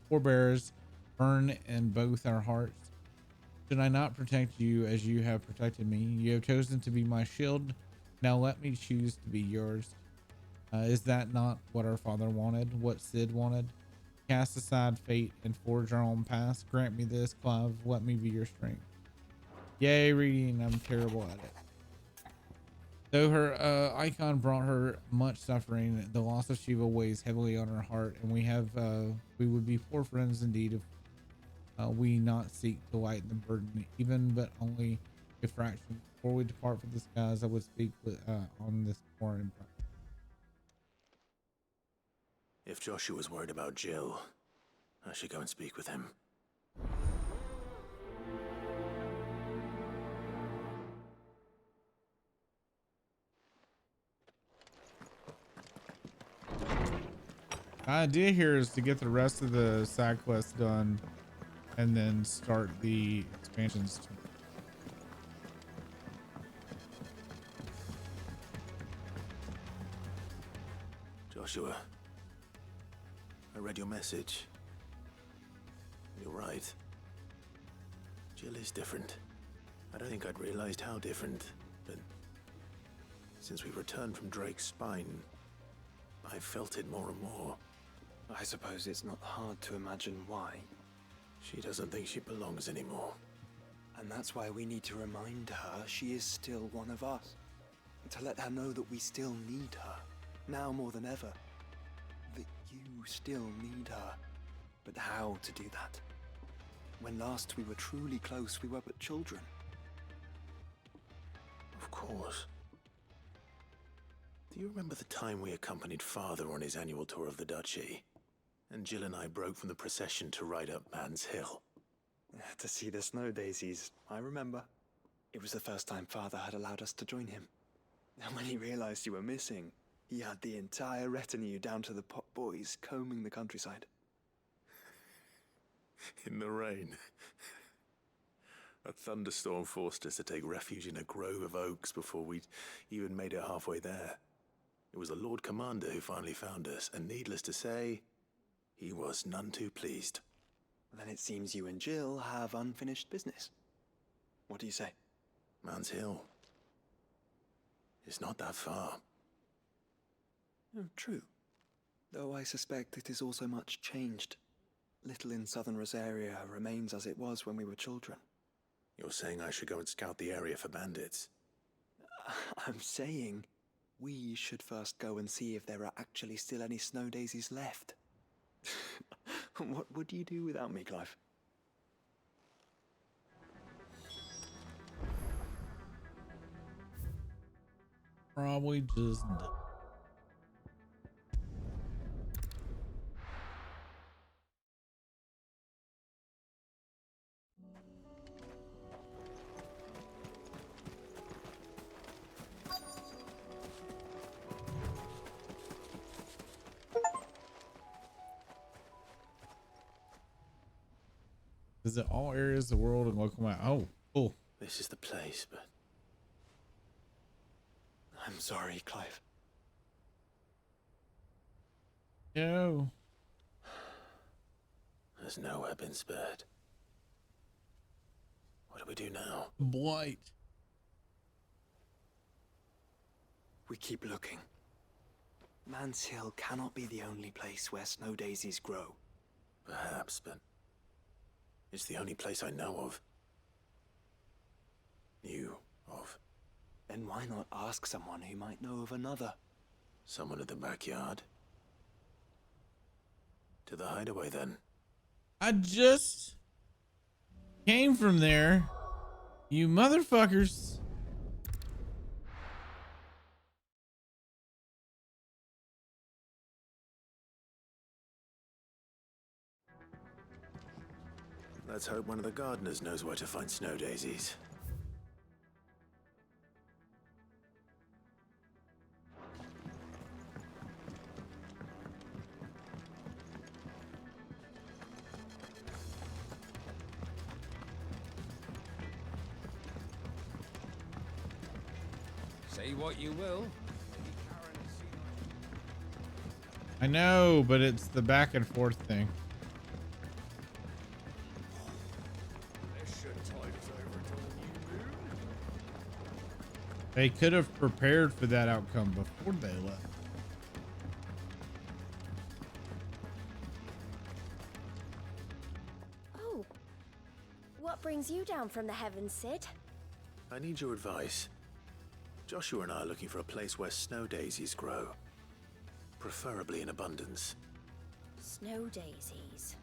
forebears burn in both our hearts? Should I not protect you as you have protected me? You have chosen to be my shield. Now let me choose to be yours. Is that not what our father wanted? What Sid wanted? Cast aside fate and forge our own paths. Grant me this, Clive. Let me be your strength. Yay, reading. I'm terrible at it. Though her icon brought her much suffering, the loss of Shiva weighs heavily on her heart, and we would be poor friends indeed if we not seek to lighten the burden, even but only a fraction. Before we depart for the skies, I would speak on this more in private. If Joshua's worried about Jill, I should go and speak with him. The idea here is to get the rest of the side quests done and then start the expansions. Joshua, I read your message. You're right. Jill is different. I don't think I'd realized how different, but since we returned from Drake's spine, I felt it more and more. I suppose it's not hard to imagine why. She doesn't think she belongs anymore. And that's why we need to remind her she is still one of us. To let her know that we still need her, now more than ever. That you still need her. But how to do that? When last we were truly close, we were but children. Of course. Do you remember the time we accompanied Father on his annual tour of the Duchy? And Jill and I broke from the procession to ride up Man's Hill. To see the snow daisies, I remember. It was the first time Father had allowed us to join him. And when he realized you were missing, he had the entire retinue down to the pot boys combing the countryside. In the rain. A thunderstorm forced us to take refuge in a grove of oaks before we'd even made it halfway there. It was the Lord Commander who finally found us, and needless to say, he was none too pleased. Then it seems you and Jill have unfinished business. What do you say? Man's Hill. It's not that far. Oh, true. Though I suspect it is also much changed. Little in southern Rosaria remains as it was when we were children. You're saying I should go and scout the area for bandits? I'm saying we should first go and see if there are actually still any snow daisies left. What would you do without me, Clive? Probably just. Visit all areas of the world and local map. Oh, cool. This is the place, but I'm sorry, Clive. No. There's nowhere been spared. What do we do now? Blight. We keep looking. Man's Hill cannot be the only place where snow daisies grow. Perhaps, but it's the only place I know of. Knew of. Then why not ask someone who might know of another? Someone in the backyard? To the hideaway, then. I just came from there. You motherfuckers. Let's hope one of the gardeners knows where to find snow daisies. Say what you will. I know, but it's the back and forth thing. They could have prepared for that outcome before they left. Oh, what brings you down from the heavens, Sid? I need your advice. Joshua and I are looking for a place where snow daisies grow. Preferably in abundance. Snow daisies.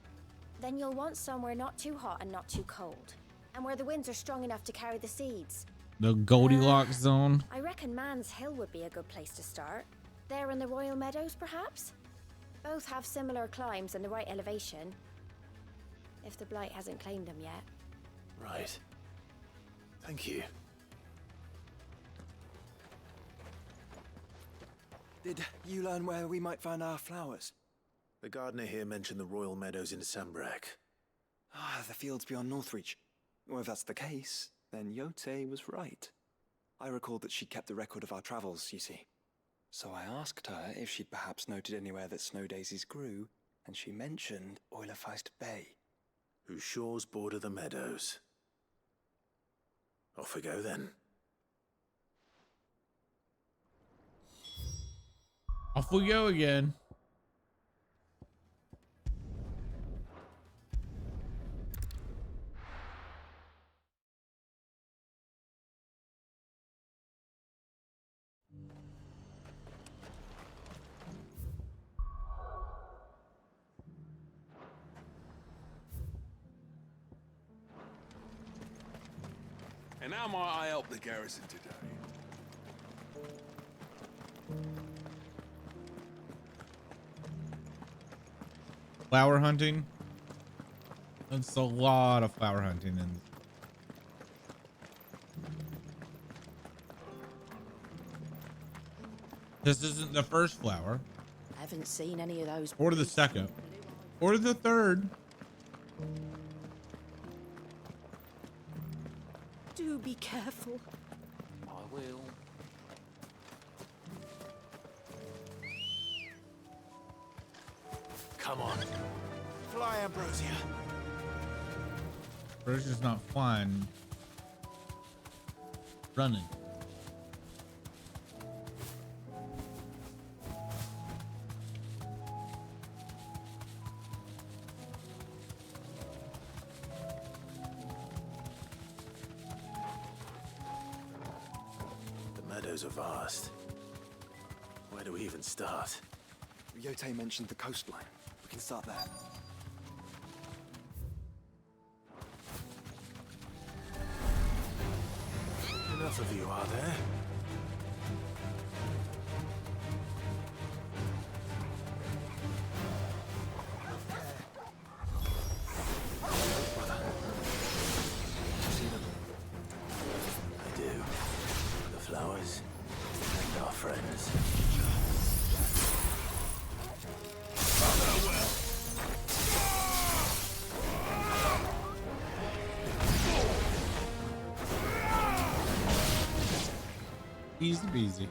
Then you'll want somewhere not too hot and not too cold, and where the winds are strong enough to carry the seeds. The Goldilocks zone. I reckon Man's Hill would be a good place to start. There in the Royal Meadows, perhaps? Both have similar climbs and the right elevation. If the Blight hasn't claimed them yet. Right. Thank you. Did you learn where we might find our flowers? The gardener here mentioned the Royal Meadows in Sambrak. Ah, the fields beyond Northreach. Well, if that's the case, then Yote was right. I recalled that she kept the record of our travels, you see. So I asked her if she'd perhaps noted anywhere that snow daisies grew, and she mentioned Oilafeist Bay. Whose shores border the meadows. Off we go then. Off we go again. And how might I help the garrison today? Flower hunting. That's a lot of flower hunting in. This isn't the first flower. I haven't seen any of those. Or the second. Or the third. Do be careful. I will. Come on. Fly, Ambrosia. Ambrosia's not flying. Running. The meadows are vast. do we even start? Yotei mentioned the coastline. We can start there. Enough of you, are there? See them? I do. The flowers and our friends. Easy peasy.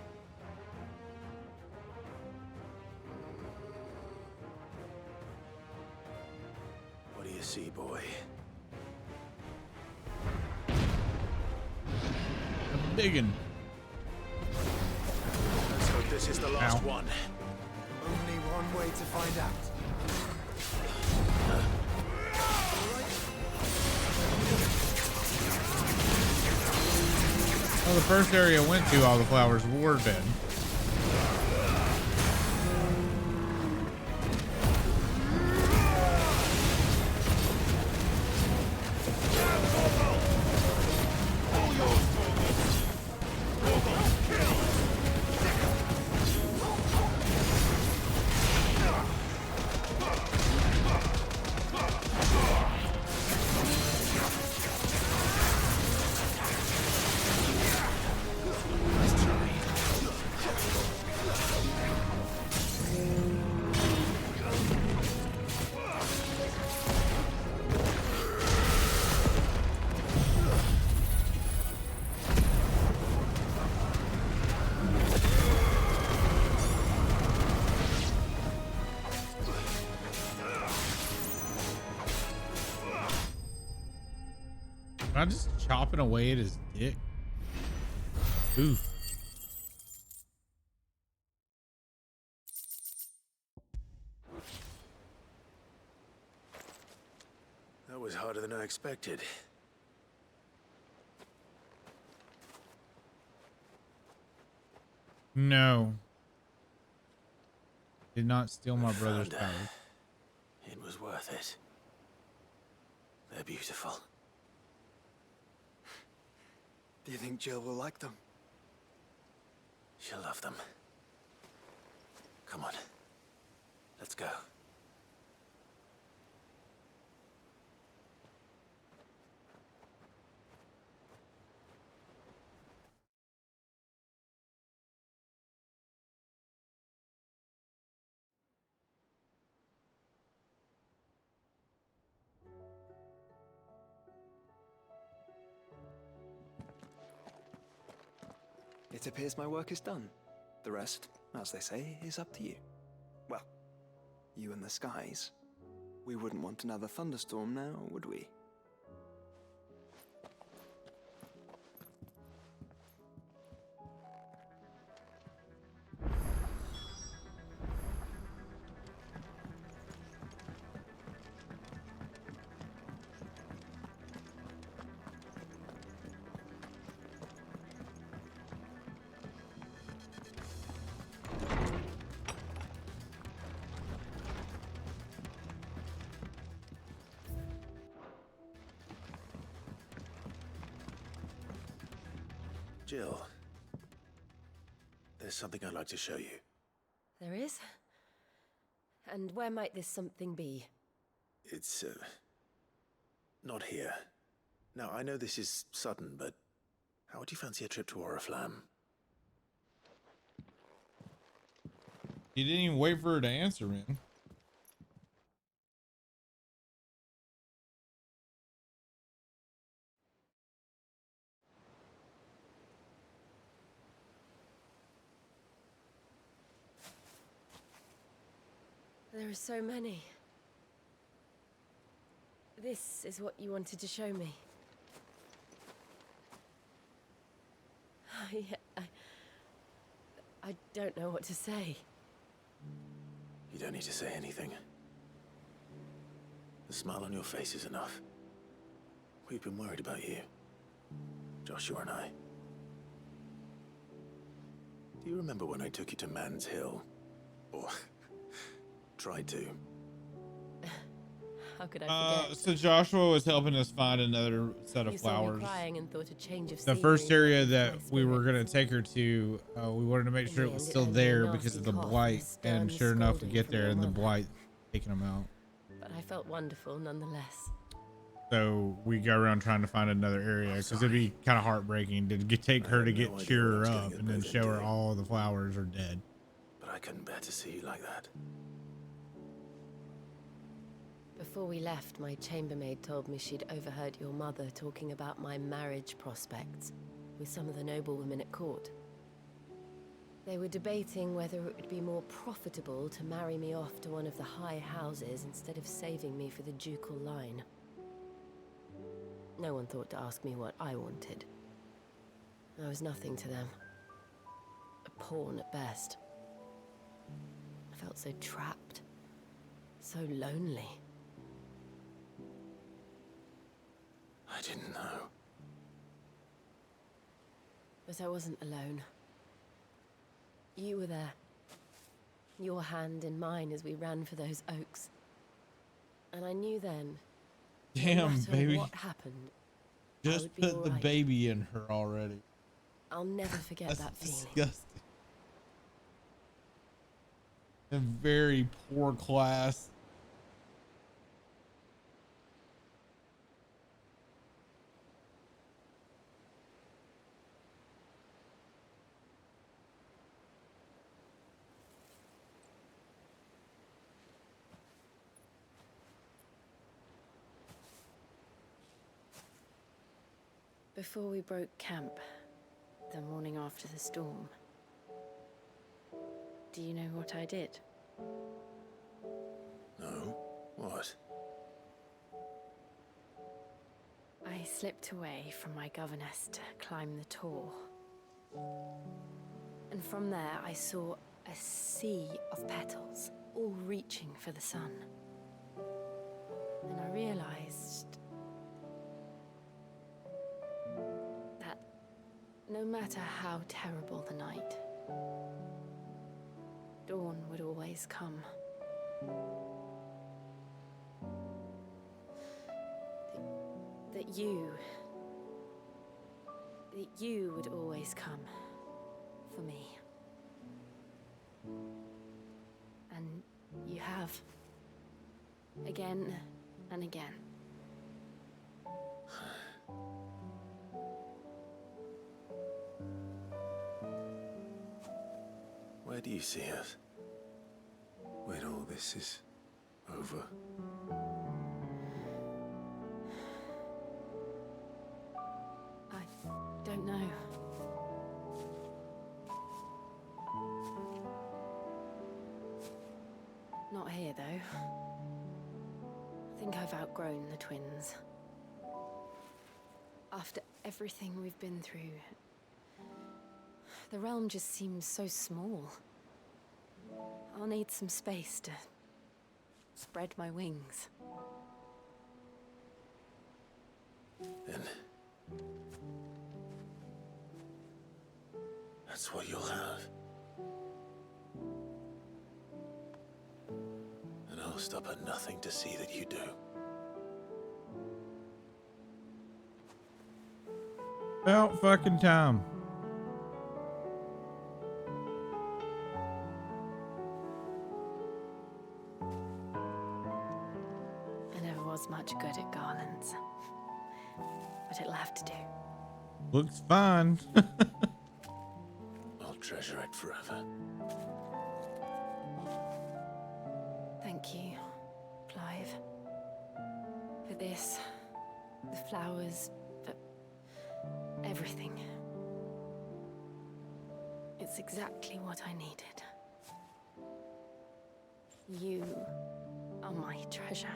What do you see, boy? A biggin. Let's hope this is the last Ow. one. Only one way to find out. Well, the first area I went to, all the flowers were dead. Am I just chopping away at his dick? Oof. That was harder than I expected. No. Did not steal my brother's Found her. power. It was worth it. They're beautiful. Do you think Jill will like them? She'll love them. Come on. Let's go. It appears my work is done. The rest, as they say, is up to you. Well, you and the skies. We wouldn't want another thunderstorm now, would we? Jill, there's something I'd like to show you. There is? And where might this something be? It's, not here. Now, I know this is sudden, but how would you fancy a trip to Oriflamme? You didn't even wait for her to answer, man. There are so many. This is what you wanted to show me. I don't know what to say. You don't need to say anything. The smile on your face is enough. We've been worried about you, Joshua and I. Do you remember when I took you to Man's Hill? Or tried to? How could I forget? So Joshua was helping us find another set of You saw me flowers. crying and thought a change of The first scenery area might that lift my we were spirits. going to take her to, we wanted to make In sure the it was end, it still earned me a there nasty because of the cough and a blight. And stern sure enough, we scolding get from there your and the mother. blight taking them out. But I felt wonderful nonetheless. So we go around trying to find another area because it'd be kind of heartbreaking to take her to get cheer her up and then show her all the flowers are dead. But I couldn't bear to see you like that. Before we left, my chambermaid told me she'd overheard your mother talking about my marriage prospects with some of the noblewomen at court. They were debating whether it would be more profitable to marry me off to one of the high houses instead of saving me for the ducal line. No one thought to ask me what I wanted. I was nothing to them. A pawn at best. I felt so trapped, so lonely. I didn't know. But I wasn't alone. You were there. Your hand in mine as we ran for those oaks. And I knew then, no Damn, matter baby. what happened, I Just would be put all the right. baby in her already. I'll never forget That's that feeling. disgusting. A very poor class. Before we broke camp, the morning after the storm, do you know what I did? No? What? I slipped away from my governess to climb the Tor. And from there I saw a sea of petals, all reaching for the sun. And I realized that no matter how terrible the night, dawn would always come. That you would always come for me. And you have. Again and again. Where do you see us? When all this is over? I don't know. Not here, though. I think I've outgrown the twins. After everything we've been through, the realm just seems so small. I'll need some space to spread my wings. And that's what you'll have. And I'll stop at nothing to see that you do. About fucking time. I never was much good at garlands, but it'll have to do. Looks fine. I'll treasure it forever. Thank you, Clive. For this, the flowers, for everything. It's exactly what I needed. You are my treasure.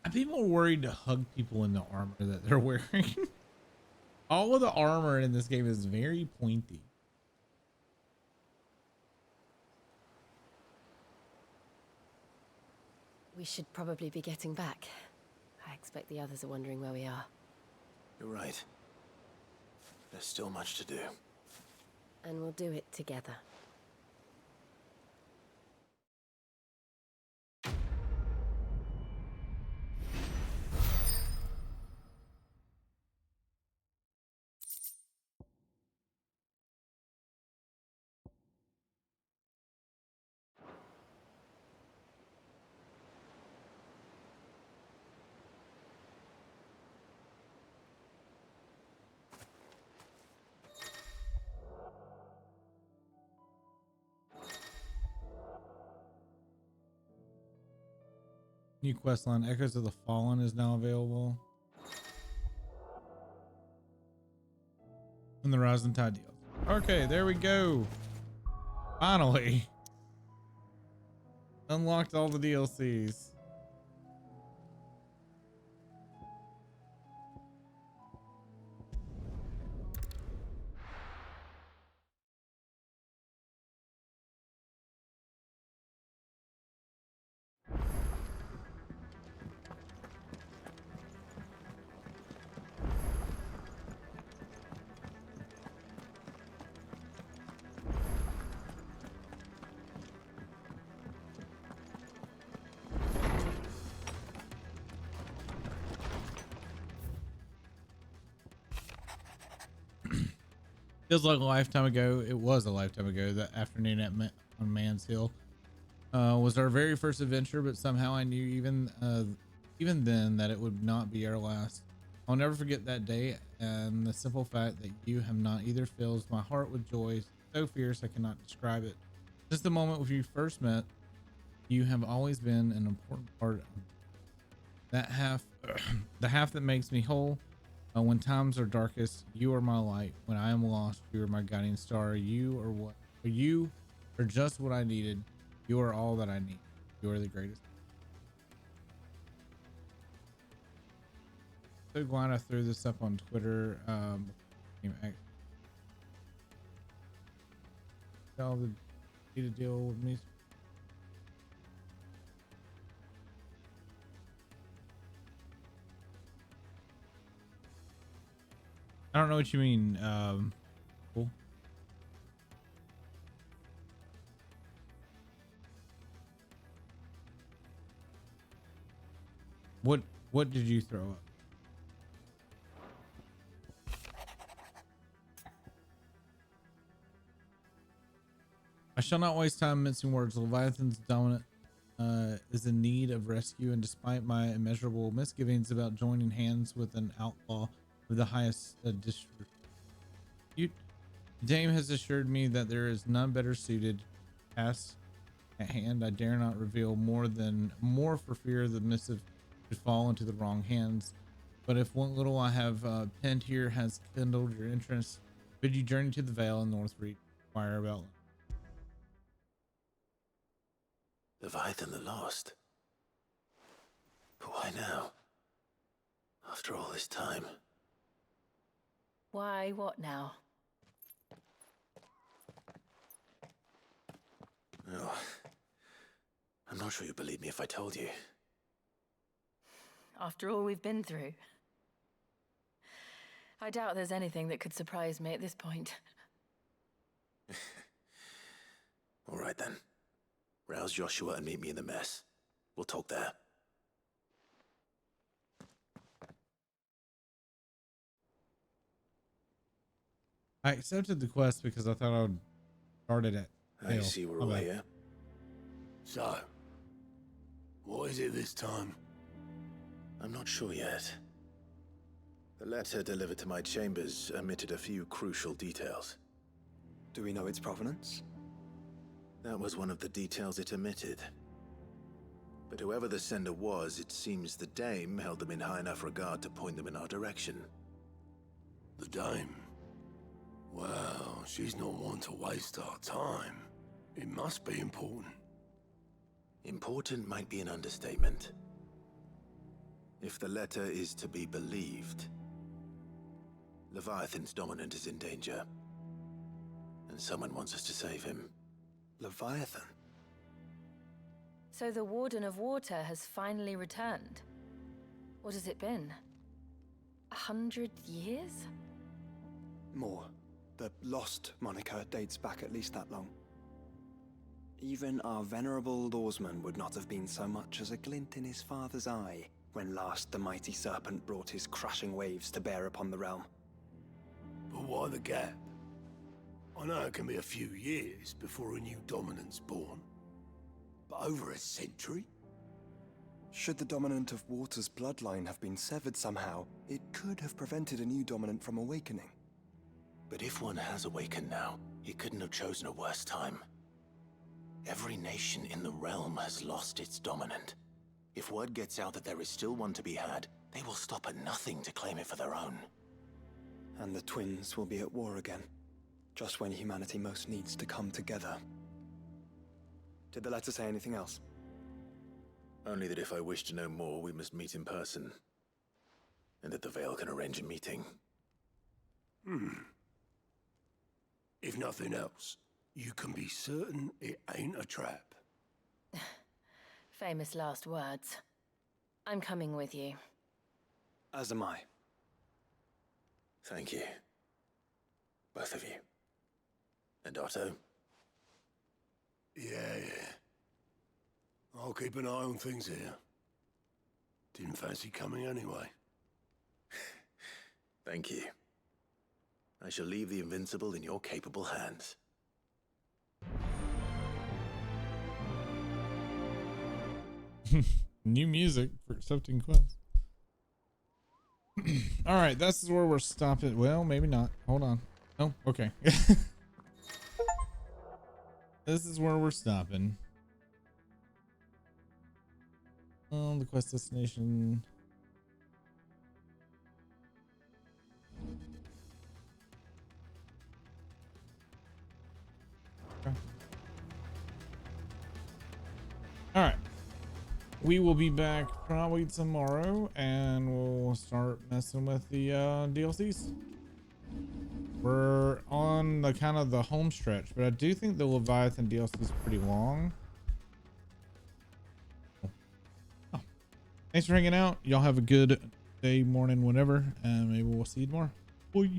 I'd be more worried to hug people in the armor that they're wearing. All of the armor in this game is very pointy. We should probably be getting back. I expect the others are wondering where we are. You're right. There's still much to do. And we'll do it together. New quest line, Echoes of the Fallen, is now available. And the Rising Tide deals. Okay, there we go. Finally. Unlocked all the DLCs. Feels like a lifetime ago. It was a lifetime ago. That afternoon on Man's Hill was our very first adventure, but somehow I knew even then that it would not be our last. I'll never forget that day and the simple fact that you have not either fills my heart with joy so fierce I cannot describe it. Since the moment we first met, you have always been an important part of that half, the half that makes me whole. When times are darkest, you are my light. When I am lost, you are my guiding star. You are just what I needed. You are all that I need. You are the greatest. So glad I threw this up on Twitter. Y'all need to deal with me. I don't know what you mean. Cool. What did you throw up? I shall not waste time mincing words. Leviathan's dominant is in need of rescue, and despite my immeasurable misgivings about joining hands with an outlaw of the highest dispute, Dame has assured me that there is none better suited. Task at hand, I dare not reveal more for fear the missive should fall into the wrong hands. But if what little I have penned here has kindled your interest, bid you journey to the Vale in Northreach, inquire about Leviathan the Lost. But why now? After all this time. Why, what now? Oh, I'm not sure you'd believe me if I told you. After all we've been through. I doubt there's anything that could surprise me at this point. All right then. Rouse Joshua and meet me in the mess. We'll talk there. I accepted the quest because I thought I would start it at I see we're all here. So, what is it this time? I'm not sure yet. The letter delivered to my chambers omitted a few crucial details. Do we know its provenance? That was one of the details it omitted. But whoever the sender was, it seems the Dame held them in high enough regard to point them in our direction. The Dame? Well, she's not one to waste our time. It must be important. Important might be an understatement. If the letter is to be believed, Leviathan's dominant is in danger. And someone wants us to save him. Leviathan? So the Warden of Water has finally returned. What has it been? 100 years? More. The Lost moniker dates back at least that long. Even our venerable lawsman would not have been so much as a glint in his father's eye when last the mighty serpent brought his crushing waves to bear upon the realm. But why the gap? I know it can be a few years before a new dominant's born. But over a century? Should the dominant of Water's bloodline have been severed somehow, it could have prevented a new dominant from awakening. But if one has awakened now, he couldn't have chosen a worse time. Every nation in the realm has lost its dominant. If word gets out that there is still one to be had, they will stop at nothing to claim it for their own. And the twins will be at war again, just when humanity most needs to come together. Did the letter say anything else? Only that if I wish to know more, we must meet in person. And that the Veil can arrange a meeting. If nothing else, you can be certain it ain't a trap. Famous last words. I'm coming with you. As am I. Thank you. Both of you. And Otto? Yeah. I'll keep an eye on things here. Didn't fancy coming anyway. Thank you. I shall leave the Invincible in your capable hands. New music for accepting quests. All right, this is where we're stopping. Well, maybe not. Hold on. Oh, okay. This is where we're stopping. The quest destination. Okay. All right. We will be back probably tomorrow and we'll start messing with the DLCs. We're on the kind of the home stretch, but I do think the Leviathan DLC is pretty long. Oh. Thanks for hanging out. Y'all have a good day, morning, whenever, and maybe we'll see you tomorrow.